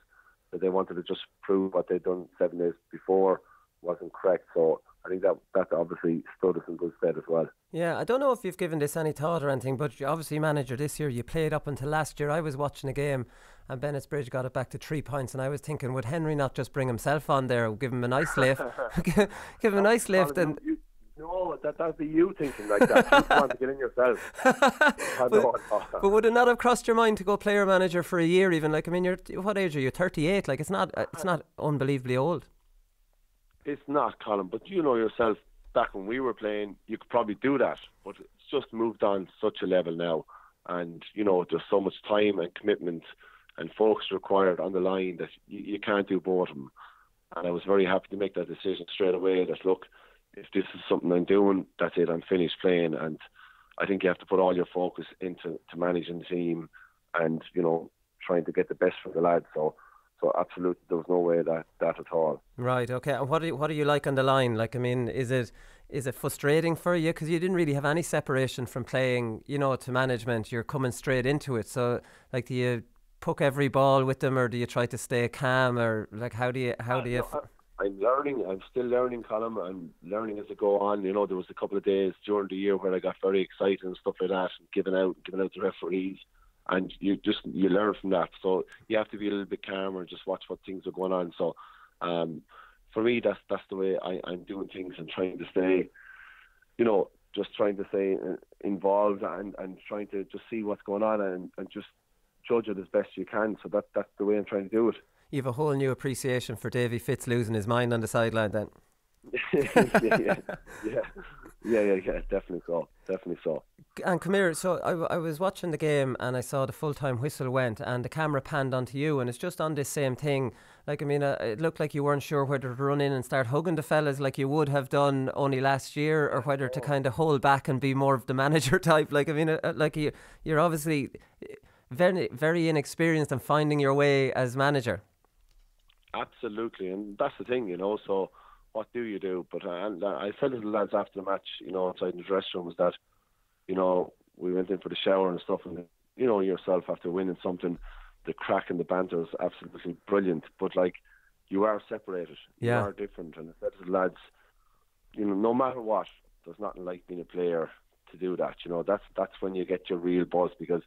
that they wanted to just prove what they'd done 7 days before wasn't correct. So I think that obviously stood us in good stead as well. Yeah, I don't know if you've given this any thought or anything, but you're obviously manager this year. You played up until last year. I was watching a game and Bennettsbridge got it back to 3 points, and I was thinking, would Henry not just bring himself on there, give him a nice lift, give him a nice lift and... No, that'd be you thinking like that. You want to get in yourself. But would it not have crossed your mind to go player manager for a year even? Like, I mean, what age are you? 38? Like, it's not unbelievably old. It's not, Colin, but you know yourself, back when we were playing, you could probably do that. But it's just moved on such a level now. And, there's so much time and commitment and focus required on the line that you can't do both of them. And I was very happy to make that decision straight away that, look, if this is something I'm doing, that's it, I'm finished playing. And I think you have to put all your focus into managing the team and, trying to get the best from the lads. So absolutely, there was no way that at all. Right, okay. And what do you like on the line? Like, I mean, is it frustrating for you? Because you didn't really have any separation from playing, to management. You're coming straight into it. So, like, do you puck every ball with them, or do you try to stay calm, or like how do you? I'm learning. I'm still learning, Colin. I'm learning as I go on. There was a couple of days during the year where I got very excited and stuff like that, and giving out the referees, and you learn from that. So you have to be a little bit calmer and just watch what things are going on. So for me, that's the way I'm doing things, and trying to stay, just trying to stay involved and trying to just see what's going on and just judge it as best you can. So that's the way I'm trying to do it. You have a whole new appreciation for Davy Fitz losing his mind on the sideline then. yeah, definitely so. And come here, so I was watching the game and I saw the full-time whistle went and the camera panned onto you, and it's just on this same thing. Like, I mean, it looked like you weren't sure whether to run in and start hugging the fellas like you would have done only last year, or whether to kind of hold back and be more of the manager type. Like, I mean, like you're obviously very, very inexperienced in finding your way as manager. Absolutely, and that's the thing, so what do you do? But I said to the lads after the match, outside in the dressing room, was that, we went in for the shower and stuff, and, yourself after winning something, the crack and the banter is absolutely brilliant, but, like, you are separated. Yeah. You are different, and I said to the lads, no matter what, there's nothing like being a player to do that. That's when you get your real buzz, because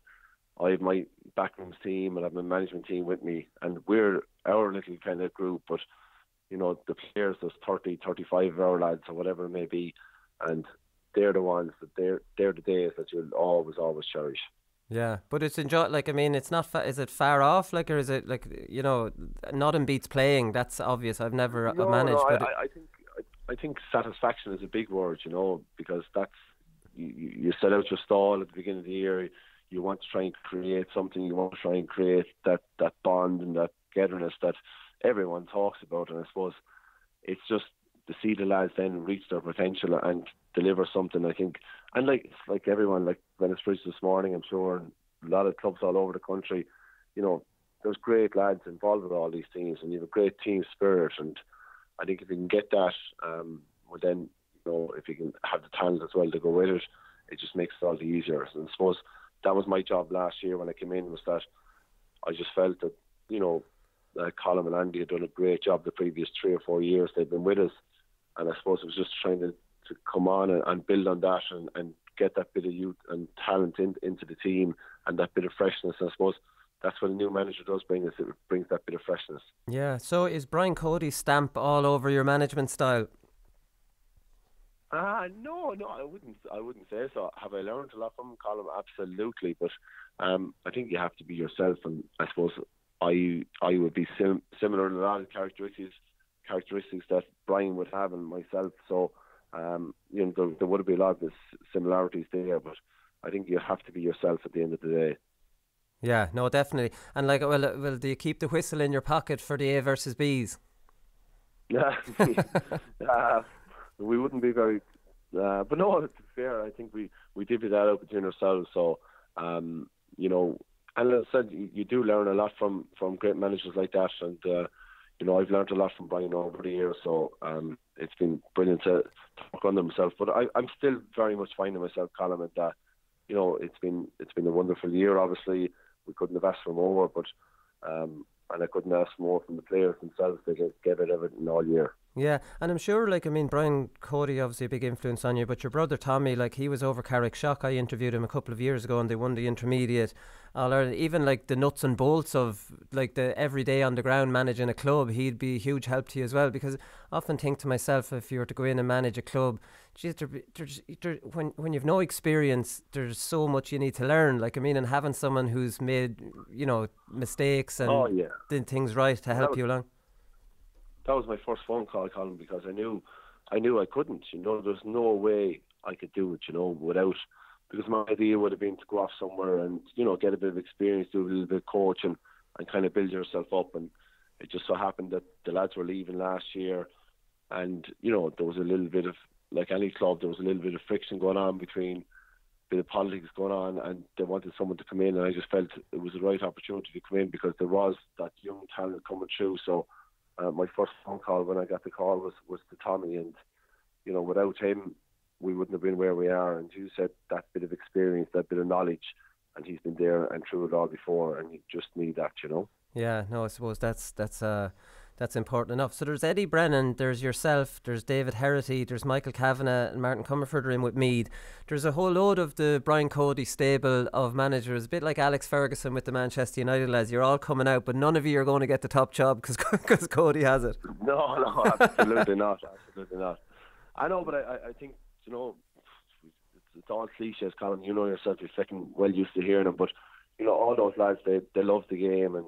I have my backrooms team and I have my management team with me, and we're our little kind of group, but the players, there's 30, 35 of our lads or whatever it may be, and they're the ones that they're the days that you'll always cherish. Yeah, but it's like, I mean, it's not is it far off, like, or is it like, nothing beats playing? That's obvious. I've never managed. No, but I think satisfaction is a big word, because that's you set out your stall at the beginning of the year. You want to try and create something. You want to try and create that bond and that togetherness that everyone talks about. And I suppose it's just to see the lads then reach their potential and deliver something, I think. And like, it's like everyone, like Venice Bridge this morning, I'm sure, and a lot of clubs all over the country, you know, there's great lads involved with all these teams, and you have a great team spirit. And I think if you can get that, well then, you know, if you can have the talent as well to go with it, it just makes it all the easier. And I suppose that was my job last year when I came in, was that I just felt that, you know, Colin and Andy had done a great job the previous 3 or 4 years they've been with us, and I suppose it was just trying to come on and build on that and get that bit of youth and talent into the team and that bit of freshness. And I suppose that's what a new manager does bring us. It brings that bit of freshness. Yeah. So is Brian Cody's stamp all over your management style? No, I wouldn't say so. Have I learned a lot from Colin? Absolutely, but I think you have to be yourself, and I suppose I would be similar in a lot of characteristics that Brian would have and myself. So you know, there would be a lot of similarities there, but I think you have to be yourself at the end of the day. Yeah, no, definitely. And like, well, do you keep the whistle in your pocket for the A versus Bs? We wouldn't be very, but no, it's fair. I think we divvy that out between ourselves. So, you know, and as I said, you do learn a lot from great managers like that. And, you know, I've learned a lot from Brian over the years. So it's been brilliant to work under himself. But I'm still very much finding myself, Colin, at that. You know, it's been a wonderful year. Obviously, we couldn't have asked for more, but and I couldn't ask more from the players themselves. They gave it everything all year. Yeah, and I'm sure, like, I mean, Brian Cody, obviously a big influence on you, but your brother Tommy, like, he was over Carrickshock. I interviewed him a couple of years ago and they won the intermediate All-Ireland. Even like the nuts and bolts of like the everyday on the ground managing a club, he'd be a huge help to you as well, because I often think to myself, if you were to go in and manage a club, geez, when you've no experience, there's so much you need to learn. Like, I mean, and having someone who's made, you know, mistakes and did things right to help you along. That was my first phone call, Colin, because I knew I couldn't. You know, there's no way I could do it, you know, without, because my idea would have been to go off somewhere and, you know, get a bit of experience, do a little bit of coaching and kind of build yourself up. And it just so happened that the lads were leaving last year, and, you know, there was a little bit of, like any club, there was a little bit of friction going on between, a bit of politics going on, and they wanted someone to come in, and I just felt it was the right opportunity to come in because there was that young talent coming through. So my first phone call when I got the call was to Tommy, and, you know, without him we wouldn't have been where we are. And you said that bit of experience, that bit of knowledge, and he's been there and through it all before, and you just need that, you know. Yeah, no, I suppose that's important enough. So there's Eddie Brennan, there's yourself, there's David Herity, there's Michael Kavanagh and Martin Comerford are in with Meath. There's a whole load of the Brian Cody stable of managers, a bit like Alex Ferguson with the Manchester United lads. You're all coming out, but none of you are going to get the top job because Cody has it. No, absolutely not. Absolutely not. I know, but I think, you know, it's all cliches, Colin. You know yourself, you're fucking well used to hearing them, but, you know, all those lads, they love the game, and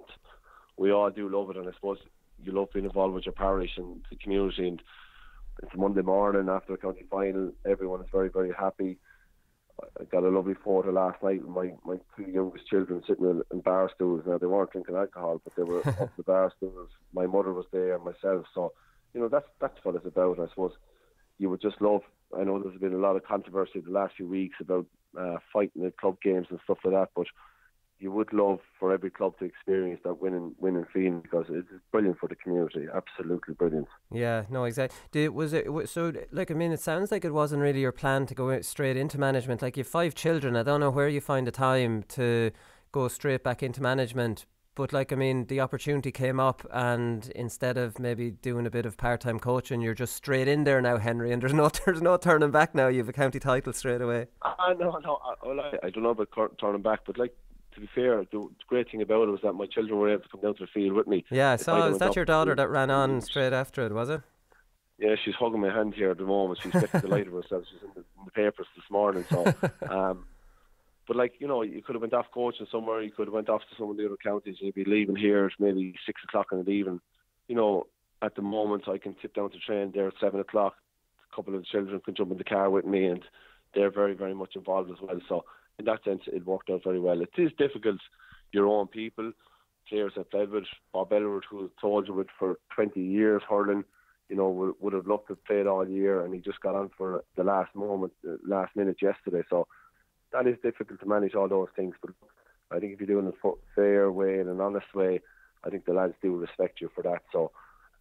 we all do love it. And I suppose you love being involved with your parish and the community, and it's a Monday morning after the county final. Everyone is very, very happy. I got a lovely photo last night with my two youngest children sitting in bar stools. Now, they weren't drinking alcohol, but they were up the bar stools. My mother was there and myself. So, you know, that's what it's about. I suppose you would just love, I know there's been a lot of controversy the last few weeks about fighting at club games and stuff like that, but you would love for every club to experience that winning feeling, because it's brilliant for the community. Absolutely brilliant. Yeah, no, exactly. So, like, I mean, it sounds like it wasn't really your plan to go straight into management. Like, you have 5 children. I don't know where you find the time to go straight back into management. But, like, I mean, the opportunity came up, and instead of maybe doing a bit of part-time coaching, you're just straight in there now, Henry, and there's no turning back now. You have a county title straight away. No. I don't know about turning back, but, like, to be fair, the great thing about it was that my children were able to come down to the field with me. Yeah, so is that your daughter that ran on straight after it, was it? Yeah, she's hugging my hand here at the moment. She's getting delighted with herself. She's in the papers this morning. So, but, like, you know, you could have went off coaching somewhere. You could have went off to some of the other counties, and you'd be leaving here at maybe 6 o'clock in the evening. You know, at the moment, I can sit down to train there at 7 o'clock. A couple of the children can jump in the car with me, and they're very, very much involved as well. So, in that sense, it worked out very well. It is difficult, your own people, players that played with, Bob Elwood, who told you with for 20 years hurling, would have loved to play it all year, and he just got on for the last minute yesterday. So that is difficult to manage all those things. But I think if you're doing it a fair way and an honest way, I think the lads do respect you for that. So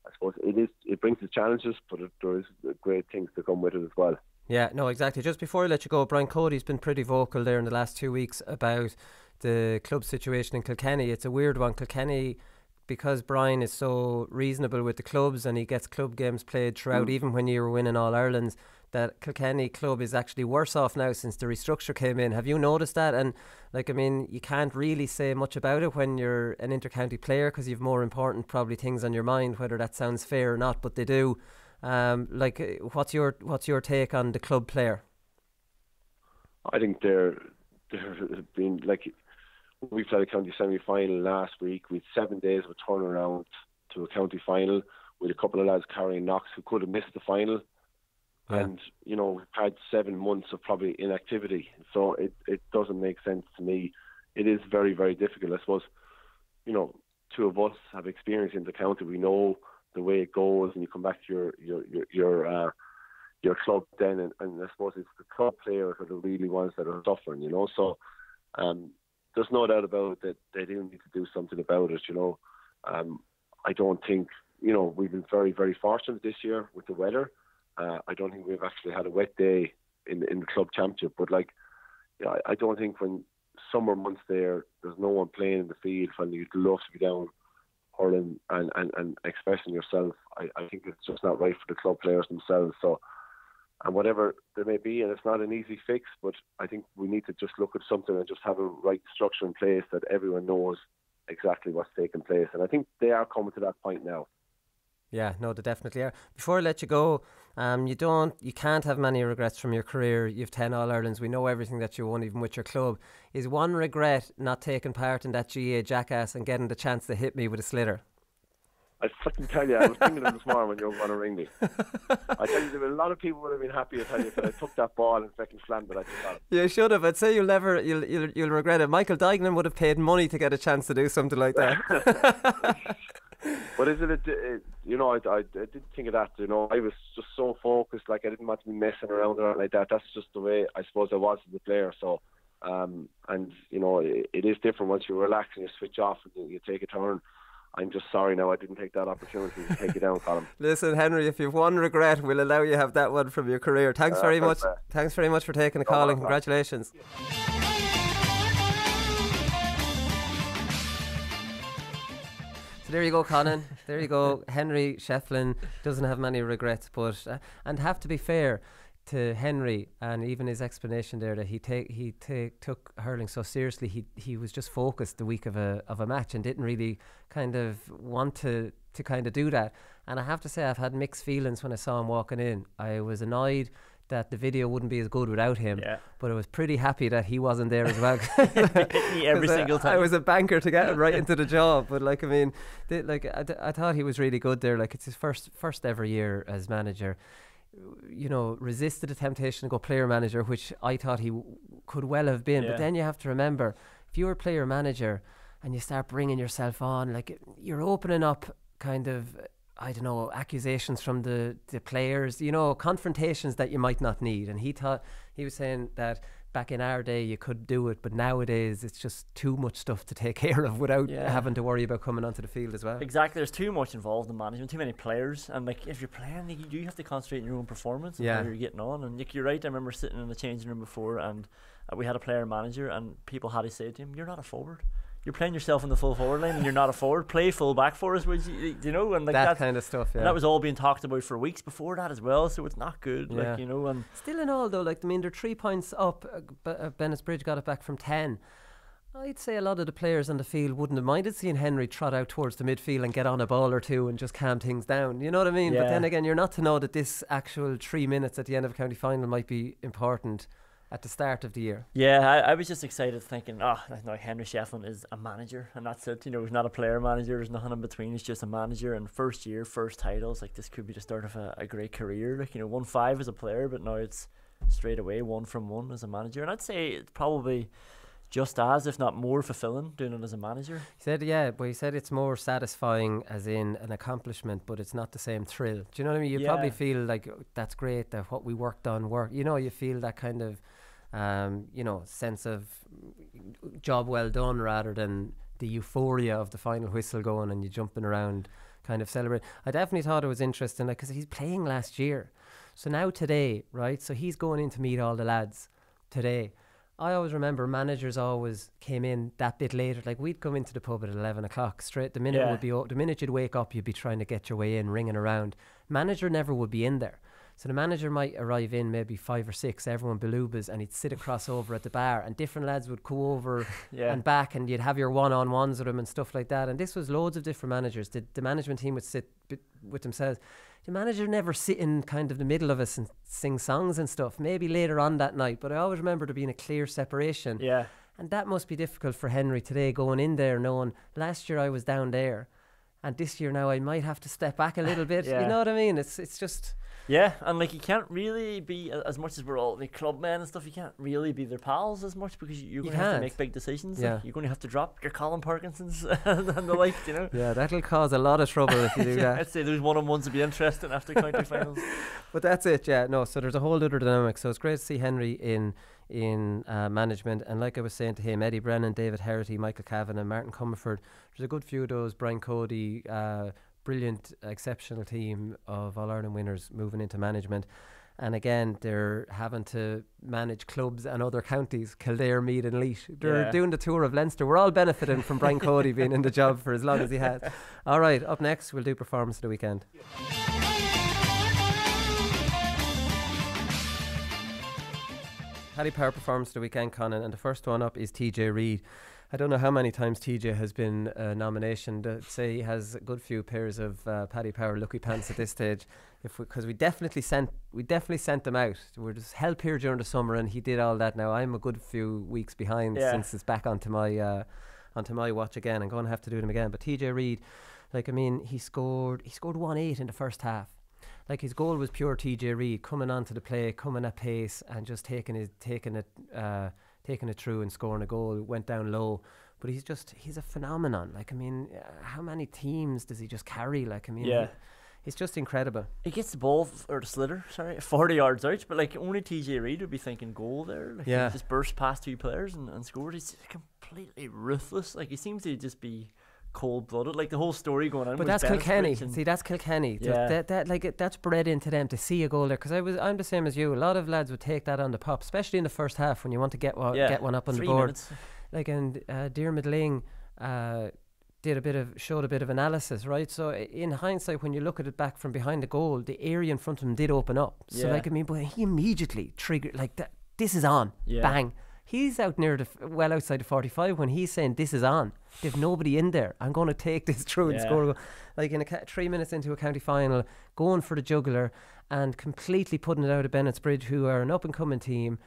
I suppose it brings the challenges, but there is great things to come with it as well. Yeah, no, exactly. Just before I let you go, Brian Cody's been pretty vocal there in the last 2 weeks about the club situation in Kilkenny. It's a weird one. Kilkenny, because Brian is so reasonable with the clubs and he gets club games played throughout, even when you were winning All-Irelands, that Kilkenny club is actually worse off now since the restructure came in. Have you noticed that? And you can't really say much about it when you're an inter-county player because you've more important probably things on your mind, whether that sounds fair or not, but they do. What's your take on the club player? I think there have been, we played a county semi-final last week with 7 days of a turnaround to a county final with a couple of lads carrying knocks who could have missed the final. Yeah. And, we've had 7 months of probably inactivity. So it doesn't make sense to me. It is very, very difficult. I suppose, 2 of us have experience in the county. We know the way it goes, and you come back to your club then, and I suppose it's the club players are the really ones that are suffering, So there's no doubt about it that they do need to do something about it, I don't think, we've been very, very fortunate this year with the weather. I don't think we've actually had a wet day in the club championship, but I don't think when summer months there's no one playing in the field when you'd love to be down hurling and expressing yourself. I think it's just not right for the club players themselves. So, and whatever there may be, and it's not an easy fix, but I think we need to just look at something and just have a right structure in place that everyone knows exactly what's taking place. And I think they are coming to that point now. Yeah, no, they definitely are. Before I let you go, you can't have many regrets from your career. You've 10 All-Irelands. We know everything that you won, even with your club. Is one regret not taking part in that GAA Jackass and getting the chance to hit me with a sliotar? I fucking tell you, I was thinking of this morning when you were going to ring me. I tell you, a lot of people would have been happy if I took that ball and fucking slammed it. You should have. I'd say you'll regret it. Michael Dignan would have paid money to get a chance to do something like that. But is it I didn't think of that. I was just so focused, I didn't want to be messing around or like that. That's just the way I suppose I was as a player. So, it is different once you relax and you switch off and you take a turn. I'm just sorry now I didn't take that opportunity to take you down, Colin. Listen, Henry, if you've one regret, we'll allow you have that one from your career. Thanks very much. Thanks very much for taking the call and congratulations. So there you go, Conán. There you go. Henry Shefflin doesn't have many regrets, but and have to be fair to Henry, and even his explanation there that he took hurling so seriously. He was just focused the week of a match and didn't really kind of want to kind of do that. And I have to say, I've had mixed feelings when I saw him walking in. I was annoyed that the video wouldn't be as good without him, but I was pretty happy that he wasn't there as well. Hit me every single time. I was a banker to get him right into the job, but I thought he was really good there. It's his first ever year as manager. Resisted the temptation to go player manager, which I thought he could well have been. But then you have to remember, if you're a player manager and you start bringing yourself on, you're opening up kind of, I don't know, accusations from the players, confrontations that you might not need. And he was saying that back in our day you could do it, but nowadays it's just too much stuff to take care of without having to worry about coming onto the field as well. Exactly, there's too much involved in management, too many players, and if you're playing, you do have to concentrate on your own performance and how you're getting on. And you're right, I remember sitting in the changing room before, and we had a player manager, and people had to say to him, "You're not a forward. You're playing yourself in the full forward line and you're not a forward. Play full back for us," would you know, and that kind of stuff. And that was all being talked about for weeks before that as well, so it's not good. And still in all though, they're 3 points up. Bennett's Bridge got it back from 10. I'd say a lot of the players on the field wouldn't have minded seeing Henry trot out towards the midfield and get on a ball or two and just calm things down. You know what I mean? But then again, you're not to know that this actual 3 minutes at the end of a county final might be important at the start of the year. I was just excited thinking, Henry Shefflin is a manager and that's it. He's not a player manager, there's nothing in between, he's just a manager, and first year, first titles, this could be the start of a great career. 1-5 as a player, but now it's straight away 1 from 1 as a manager. And I'd say it's probably just as, if not more, fulfilling doing it as a manager. He said, yeah, but he said it's more satisfying as in an accomplishment, but it's not the same thrill. Do you know what I mean? You probably feel like that's great, that what we worked on work. You know, you feel that kind of, sense of job well done rather than the euphoria of the final whistle going and you jumping around kind of celebrate. I definitely thought it was interesting, like, because he's playing last year. So now today, right? So he's going in to meet all the lads today. I always remember managers always came in that bit later. Like, we'd come into the pub at 11 o'clock straight. The minute would be the minute you'd wake up, you'd be trying to get your way in, ringing around. Manager never would be in there. So the manager might arrive in maybe 5 or 6, everyone belubas, and he'd sit across over at the bar, and different lads would go over and back, and you'd have your one-on-ones with them and stuff like that. And this was loads of different managers. The management team would sit with themselves. The manager never sit in kind of the middle of us and sing songs and stuff, maybe later on that night, but I always remember there being a clear separation. Yeah. And that must be difficult for Henry today, going in there knowing last year I was down there and this year now I might have to step back a little bit. You know what I mean? It's just... Yeah, and like, you can't really be, as much as we're all the club men and stuff, you can't really be their pals as much, because you're going to have to make big decisions. Like, you're going to have to drop your Colin Parkinsons and the like, you know. Yeah, that'll cause a lot of trouble if you do that. I'd say those one-on-ones would be interesting after county-finals. But that's it, so there's a whole other dynamic. So it's great to see Henry in management, and like I was saying to him, Eddie Brennan, David Herity, Michael Cavan and Martin Comerford, there's a good few of those, Brian Cody, brilliant, exceptional team of All-Ireland winners moving into management. And again, they're having to manage clubs and other counties, Kildare, Meath and Leash. They're doing the tour of Leinster. We're all benefiting from Brian Cody being in the job for as long as he has. All right, up next, we'll do Performance of the Weekend. Paddy Power Performance of the Weekend, Conán, and the first one up is TJ Reid. I don't know how many times TJ has been nominated. I'd say he has a good few pairs of Paddy Power lucky pants at this stage, because we definitely sent them out. We're just help here during the summer, and he did all that. Now I'm a good few weeks behind since it's back onto my watch again. I'm going to have to do them again. But TJ Reid, like, I mean, he scored 1-8 in the first half. Like, his goal was pure TJ Reid coming onto the play, coming at pace, and just taking it through and scoring a goal. Went down low, but he's a phenomenon. Like, I mean, how many teams does he just carry? Like, I mean, he's just incredible. He gets the ball or the sliotar, 40 yards out, but like, only TJ Reid would be thinking goal there. Like, he just burst past 2 players and scored. He's completely ruthless. Like, he seems to just be cold-blooded, like the whole story going on. But that's Kilkenny. See, that's Kilkenny. That's bred into them to see a goal there. Because I'm the same as you. A lot of lads would take that on the pop, especially in the first half when you want to get one up on the board. Minutes. Like, and Diarmuid Ling showed a bit of analysis, right? So in hindsight, when you look at it back from behind the goal, the area in front of him did open up. So like, I mean, but he immediately triggered, like, that. This is on. Bang. He's out near well outside the 45 when he's saying this is on. They've nobody in there. I'm going to take this through and score a goal. Like, in 3 minutes into a county final, going for the jugular and completely putting it out of Bennett's Bridge, who are an up and coming team.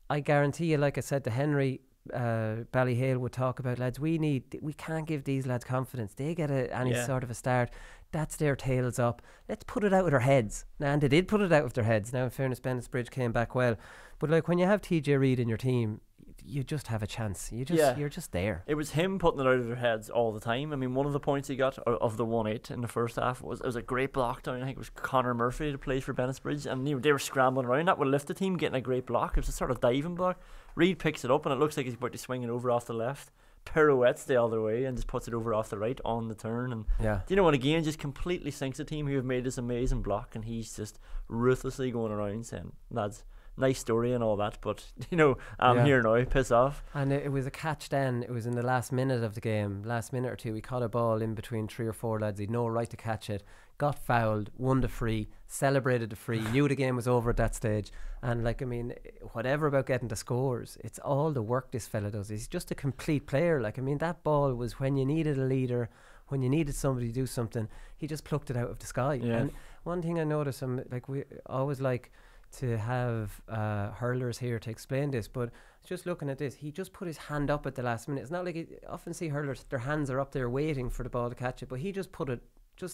I guarantee you, like I said to Henry, Ballyhale would talk about, lads, we can't give these lads confidence. They get any sort of a start. That's their tails up. Let's put it out of their heads. And they did put it out of their heads. Now, in fairness, Bennett's Bridge came back well. But like, when you have TJ Reid in your team, you just have a chance. You're just there. It was him putting it out of their heads all the time. I mean, one of the points he got of the 1-8 in the first half was a great block down. I think it was Conor Murphy that plays for Bennett's Bridge, and they were scrambling around. That would lift the team, getting a great block. It was a sort of diving block. Reid picks it up, and it looks like he's about to swing it over off the left. Pirouettes the other way and just puts it over off the right on the turn. And you know, and again, just completely sinks the team who have made this amazing block, and he's just ruthlessly going around saying, lads, nice story and all that, but you know, I'm here now, piss off. And it was a catch then. It was in the last minute of the game, last minute or two. He caught a ball in between 3 or 4 lads. He'd no right to catch it, got fouled, won the free, celebrated the free, knew the game was over at that stage. And like, I mean, whatever about getting the scores, it's all the work this fella does. He's just a complete player. Like, I mean, that ball was when you needed a leader, when you needed somebody to do something, he just plucked it out of the sky. And one thing I notice, we always like to have hurlers here to explain this, but just looking at this, he just put his hand up at the last minute. It's not like often see hurlers, their hands are up there waiting for the ball to catch it, but he just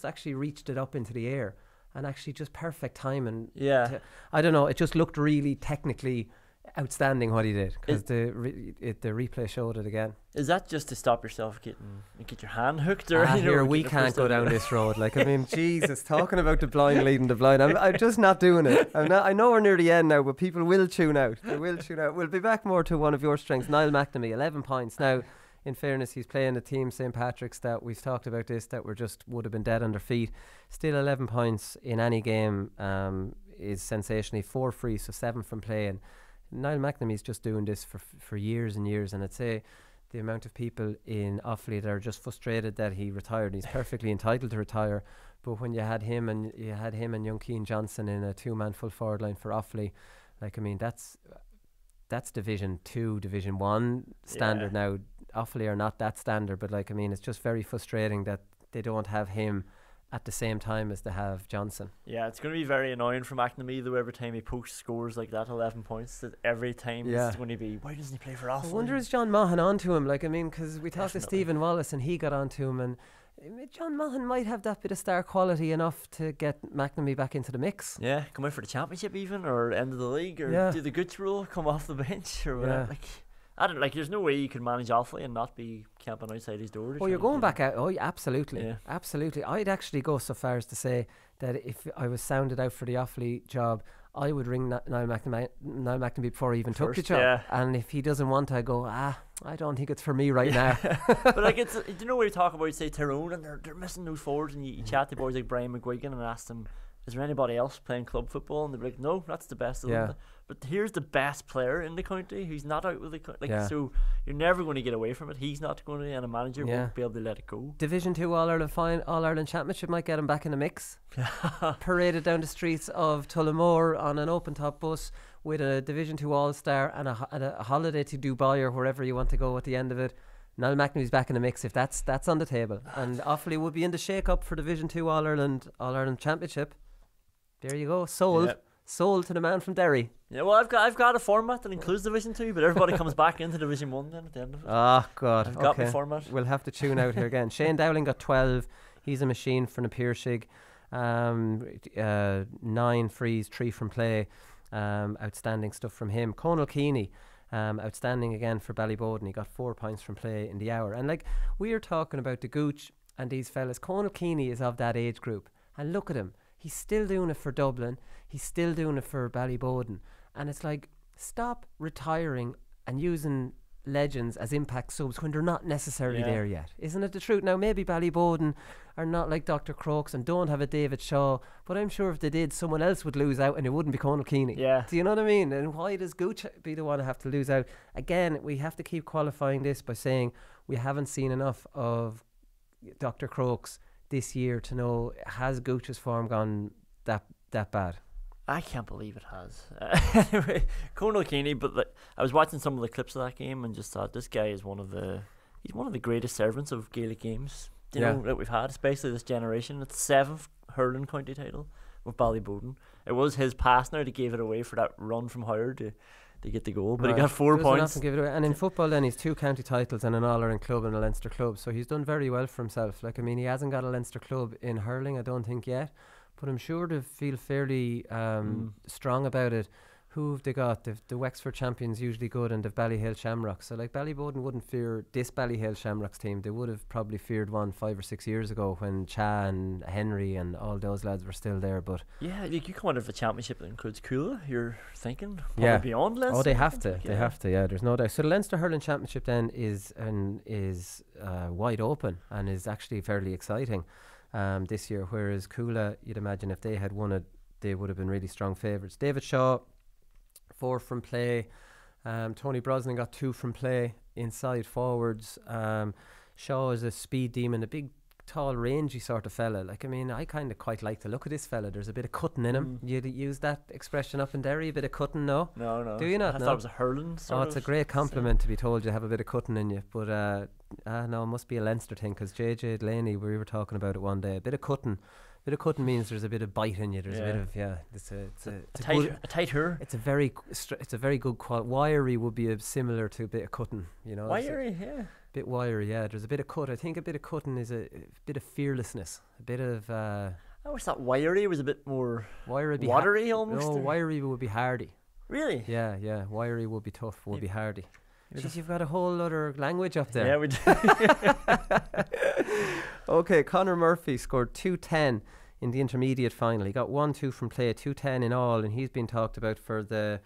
actually reached it up into the air, and actually just perfect timing. I don't know, it just looked really technically outstanding what he did, because the replay showed it again. Is that just to stop yourself get your hand hooked, or here we can't go down this road? Like, I mean, Jesus, talking about the blind leading the blind, I'm just not doing it. I know we're near the end now, but people will tune out. They will tune out. We'll be back more to one of your strengths, Niall McNamee, 11 points now. In fairness, he's playing a team, St. Patrick's, that we've talked about this, that would have been dead on their feet. Still 11 points in any game is sensationally 4 free, so 7 from play. And Niall McNamee's just doing this for years and years. And I'd say the amount of people in Offaly that are just frustrated that he retired. He's perfectly entitled to retire. But when you had him and young Keane Johnson in a 2-man full forward line for Offaly, like, I mean, that's Division 2, Division 1 standard now. Offaly are not that standard, but like, I mean, it's just very frustrating that they don't have him at the same time as they have Johnson. Yeah, it's going to be very annoying for McNamee, though, every time he posts scores like that, 11 points, that every time it's going to be, why doesn't he play for Offaly? I wonder, is John Maughan on to him? Like, I mean, because we talked to Stephen Wallace and he got on to him, and John Maughan might have that bit of star quality enough to get McNamee back into the mix. Yeah, come out for the championship even, or end of the league, or do the Gooch rule, come off the bench, or whatever. Like, I don't, like, there's no way you can manage Offaly and not be camping outside his door. Oh, you're going back out. Oh, absolutely. Absolutely. I'd actually go so far as to say that if I was sounded out for the Offaly job, I would ring Niall McNamee before he even took the job. Yeah. And if he doesn't want to, I go, I don't think it's for me right now. But like, do you know when you talk about, say, Tyrone, and they're missing those forwards, and you chat to boys like Brian McGuigan and ask them, is there anybody else playing club football? And they're like, no, that's the best of them. But here's the best player in the county who's not out with the so you're never going to get away from it. He's not going to, and a manager won't be able to let it go. Division 2 All-Ireland Championship might get him back in the mix. Paraded down the streets of Tullamore on an open-top bus with a Division 2 All-Star and a holiday to Dubai or wherever you want to go at the end of it. Niall McNamee's back in the mix if that's on the table. And Offaly would be in the shake-up for Division 2 All-Ireland Championship. There you go. Sold to the man from Derry. Yeah, well, I've got a format that includes Division 2, but everybody comes back into Division 1 then at the end of it. Oh, God. I've got my format. We'll have to tune out here again. Shane Dowling got 12. He's a machine for Napiershig. 9 frees, 3 from play. Outstanding stuff from him. Conall Keeney, outstanding again for Ballyboden. He got 4 points from play in the hour. And like, we are talking about the Gooch and these fellas. Conall Keeney is of that age group. And look at him. He's still doing it for Dublin. He's still doing it for Ballyboden. And it's like, stop retiring and using legends as impact subs when they're not necessarily there yet. Isn't it the truth? Now, maybe Ballyboden are not like Dr. Crokes and don't have a David Shaw, but I'm sure if they did, someone else would lose out and it wouldn't be Conall Keeney. Yeah. Do you know what I mean? And why does Gooch be the one to have to lose out? Again, we have to keep qualifying this by saying we haven't seen enough of Dr. Crokes this year to know, has Gooch's form gone that bad? I can't believe it has. Anyway, Conall Keeney, but I was watching some of the clips of that game and just thought, this guy is one of the greatest servants of Gaelic games that we've had, especially this generation. It's 7th hurling county title with Ballyboden. It was his pass now that gave it away for that run from Howard to get the goal, but he got 4 points. Give it away. And in football then, he's 2 county titles and an All-Ireland club and a Leinster club, so he's done very well for himself. Like, I mean, he hasn't got a Leinster club in hurling, I don't think yet, but I'm sure they feel fairly strong about it. Who have they got? The Wexford champions usually good, and the Ballyhale Shamrocks. So like, Ballyboden wouldn't fear this Ballyhale Shamrocks team. They would have probably feared one 5 or 6 years ago when Cha and Henry and all those lads were still there. But yeah, like, you come out of a championship that includes Coola, you're thinking probably beyond Leinster. Oh, they have to. They have to. Yeah, there's no doubt. So the Leinster Hurling Championship then is wide open and is actually fairly exciting this year. Whereas Coola, you'd imagine if they had won it, they would have been really strong favourites. David Shaw, 4 from play. Tony Brosnan got 2 from play inside forwards. Shaw is a speed demon, a big, tall, rangy sort of fella. Like, I mean, I kind of quite like the look of this fella. There's a bit of cutting in him. You'd use that expression up in Derry, a bit of cutting, no? No. Do you not? I thought it was a hurling sort of. It's a great compliment to be told you have a bit of cutting in you. But no, it must be a Leinster thing, because JJ Delaney, we were talking about it one day, a bit of cutting means there's a bit of bite in you. There's a bit of It's a tight her. It's a very good wiry would be similar to a bit of cutting. You know, wiry, bit wiry. Yeah, there's a bit of cut. I think a bit of cutting is a bit of fearlessness. A bit of. I always thought wiry was a bit more wiry. Watery almost. No, wiry would be hardy. Really? Yeah. Wiry would be tough, would be hardy. Jeez, you've got a whole other language up there. Yeah, we do. Okay, Conor Murphy scored 210 in the intermediate final. He got 1-2 from play, 210 in all, and he's been talked about for the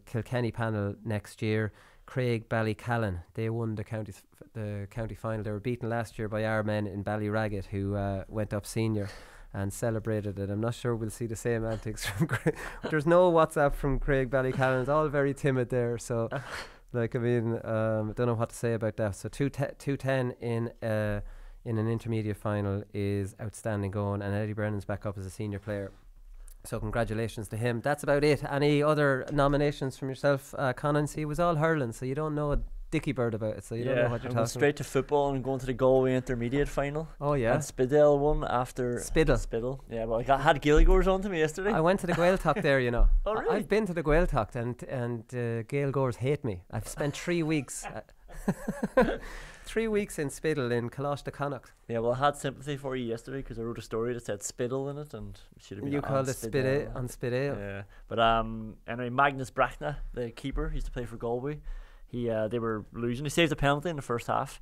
Kilkenny panel next year. Craig Ballycallan, they won the county final. They were beaten last year by our men in Ballyraggett, who went up senior and celebrated it. I'm not sure we'll see the same antics from Craig. There's no WhatsApp from Craig Ballycallan. It's all very timid there. So, I don't know what to say about that. So 210 in an intermediate final is outstanding going, and Eddie Brennan's back up as a senior player. So congratulations to him. That's about it. Any other nominations from yourself, Conán? See, it was all hurling, so you don't know a dicky bird about it, so you don't know what you're talking about. Straight to football and going to the Galway intermediate final. Oh yeah. And Spiddale won after Spiddle. Yeah, well, I had Gaeilgeours on to me yesterday. I went to the Gaeltacht there, you know. Oh really? I've been to the Gaeltacht, and Gaeilgeours hate me. I've spent 3 weeks. 3 weeks in Spiddle in Coláiste Connacht. Yeah, well, I had sympathy for you yesterday because I wrote a story that said Spiddle in it, and it should have been. You called it Spiddale on Spiddale. Yeah, but anyway, Magnus Brachna, the keeper, he used to play for Galway. They were losing. He saved a penalty in the first half.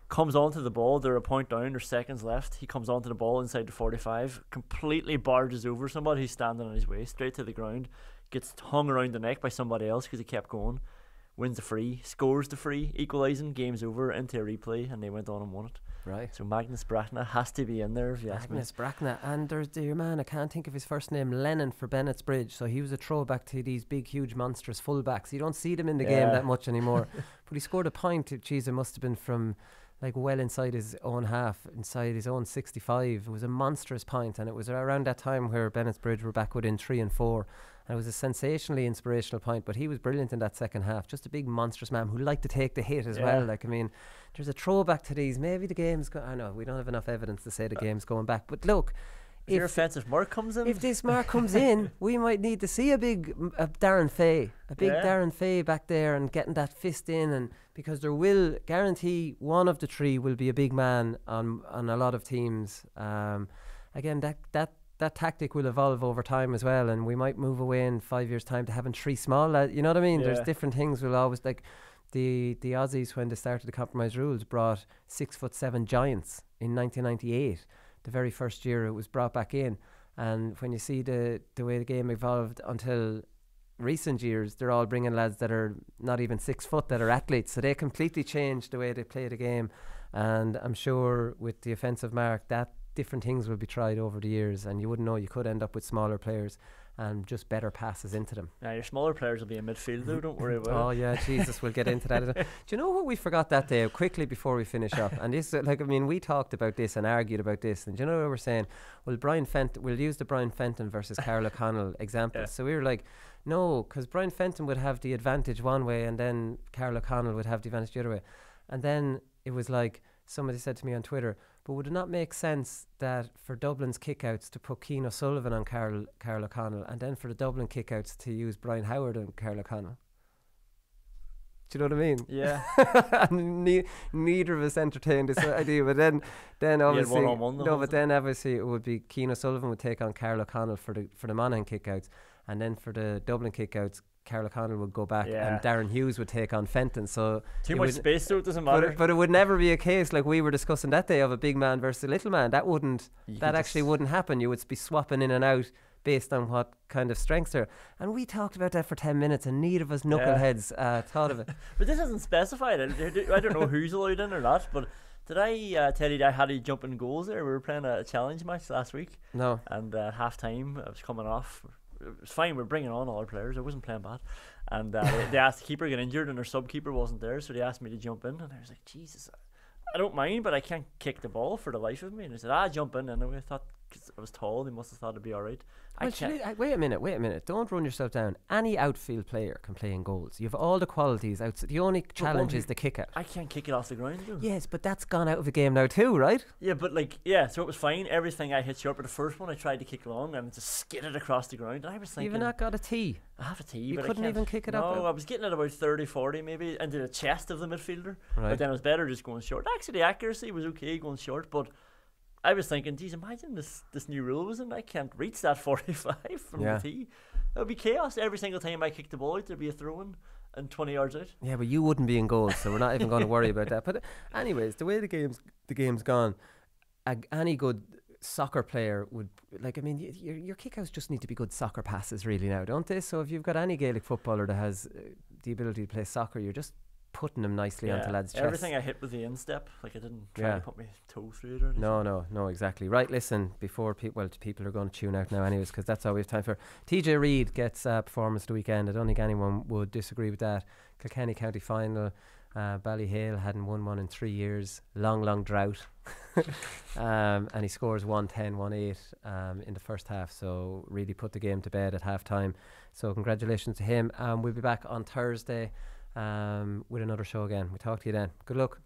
Comes onto the ball. They're a point down. There's seconds left. He comes onto the ball inside the 45. Completely barges over somebody who's standing on his way, straight to the ground. Gets hung around the neck by somebody else because he kept going. Wins the free. Scores the free. Equalising. Game's over. Into a replay, and they went on and won it. Right. So Magnus Brachna has to be in there, if you ask me. Magnus Brachna, and there's your man, I can't think of his first name, Lennon for Bennett's Bridge. So he was a throwback to these big, huge, monstrous fullbacks. You don't see them in the game that much anymore. But he scored a point. Geez, it must have been from well inside his own half, inside his own 65. It was a monstrous point, and it was around that time where Bennett's Bridge were back within 3 and 4. And it was a sensationally inspirational point, but he was brilliant in that second half. Just a big monstrous man who liked to take the hit as well. There's a throwback to these. Maybe the game's I know we don't have enough evidence to say the game's going back, but look, if your offensive mark comes in, if this mark comes in, we might need to see a Darren Fay, Darren Fay back there and getting that fist in, and because there will guarantee one of the three will be a big man on a lot of teams. Again, that tactic will evolve over time as well, and we might move away in 5 years' time to having 3 small lads. You know what I mean? There's different things. We'll always the Aussies, when they started the compromise rules, brought 6'7" giants in 1998. The very first year it was brought back in, and when you see the way the game evolved until recent years, they're all bringing lads that are not even 6 foot that are athletes. So they completely changed the way they play the game, and I'm sure with the offensive mark that different things will be tried over the years, and you wouldn't know, you could end up with smaller players and just better passes into them. Yeah, your smaller players will be in midfield though, don't worry about it. Oh yeah, Jesus, we'll get into that. Do you know what we forgot that day, quickly before we finish up? And this, we talked about this and argued about this, and do you know what we were saying? Well, we'll use the Brian Fenton versus Carl O'Connell example. Yeah. So we were like, no, because Brian Fenton would have the advantage one way, and then Carl O'Connell would have the advantage the other way. And then it was like, somebody said to me on Twitter, but would it not make sense that for Dublin's kickouts to put Cian O'Sullivan on Carl O'Connell, and then for the Dublin kickouts to use Brian Howard and Carl O'Connell? Do you know what I mean? Yeah. Neither of us entertained this idea, but then obviously but then obviously it would be Cian O'Sullivan would take on Carl O'Connell for the Monaghan kickouts, and then for the Dublin kickouts, Carl O'Connell would go back, and Darren Hughes would take on Fenton. So too much space, so it doesn't matter. But it would never be a case like we were discussing that day of a big man versus a little man. That wouldn't happen. You would be swapping in and out based on what kind of strengths there. And we talked about that for 10 minutes, and neither of us knuckleheads thought of it. But this isn't specified. I don't know who's allowed in or not, but did I tell you that I had to jump in goals there? We were playing a challenge match last week. No. And at half time, I was coming off. It was fine, we're bringing on all our players. I wasn't playing bad, and they asked the keeper to get injured, and their sub keeper wasn't there, so they asked me to jump in, and I was like, Jesus, I don't mind, but I can't kick the ball for the life of me. And I said, jump in, and I thought, because I was tall, they must have thought it'd be alright. Wait a minute, don't run yourself down. Any outfield player can play in goals. You have all the qualities outside. The only challenge is the kick out. I can't kick it off the ground though. Yes, but that's gone out of the game now too, right? Yeah, but so it was fine. Everything I hit sharp, but the first one I tried to kick long and it just skidded across the ground, and I was thinking, you've not got a tee. I have a tee, you but couldn't even kick it up. No, I was getting it about 30-40 maybe into the chest of the midfielder, right. But then it was better just going short. Actually the accuracy was okay going short, but I was thinking, geez, imagine this new rule was in. I can't reach that 45 from the tee. It would be chaos. Every single time I kick the ball out, there'd be a throw-in and 20 yards out. Yeah, but you wouldn't be in goal, so we're not even going to worry about that. But anyways, the way the game's gone, any good soccer player would, like, I mean, your kickouts just need to be good soccer passes really now, don't they? So if you've got any Gaelic footballer that has the ability to play soccer, you're just putting them nicely onto lads' chests. Everything I hit with the instep, like I didn't try to put my toe through it or anything. No, exactly. Right, listen, before people are going to tune out now anyways, because that's all we have time for. TJ Reid gets a performance the weekend. I don't think anyone would disagree with that. Kilkenny County Final. Ballyhale hadn't won one in 3 years. Long drought. And he scores 1-10-1-8 in the first half, so really put the game to bed at half time. So congratulations to him. We'll be back on Thursday with another show again. We talk to you then. Good luck.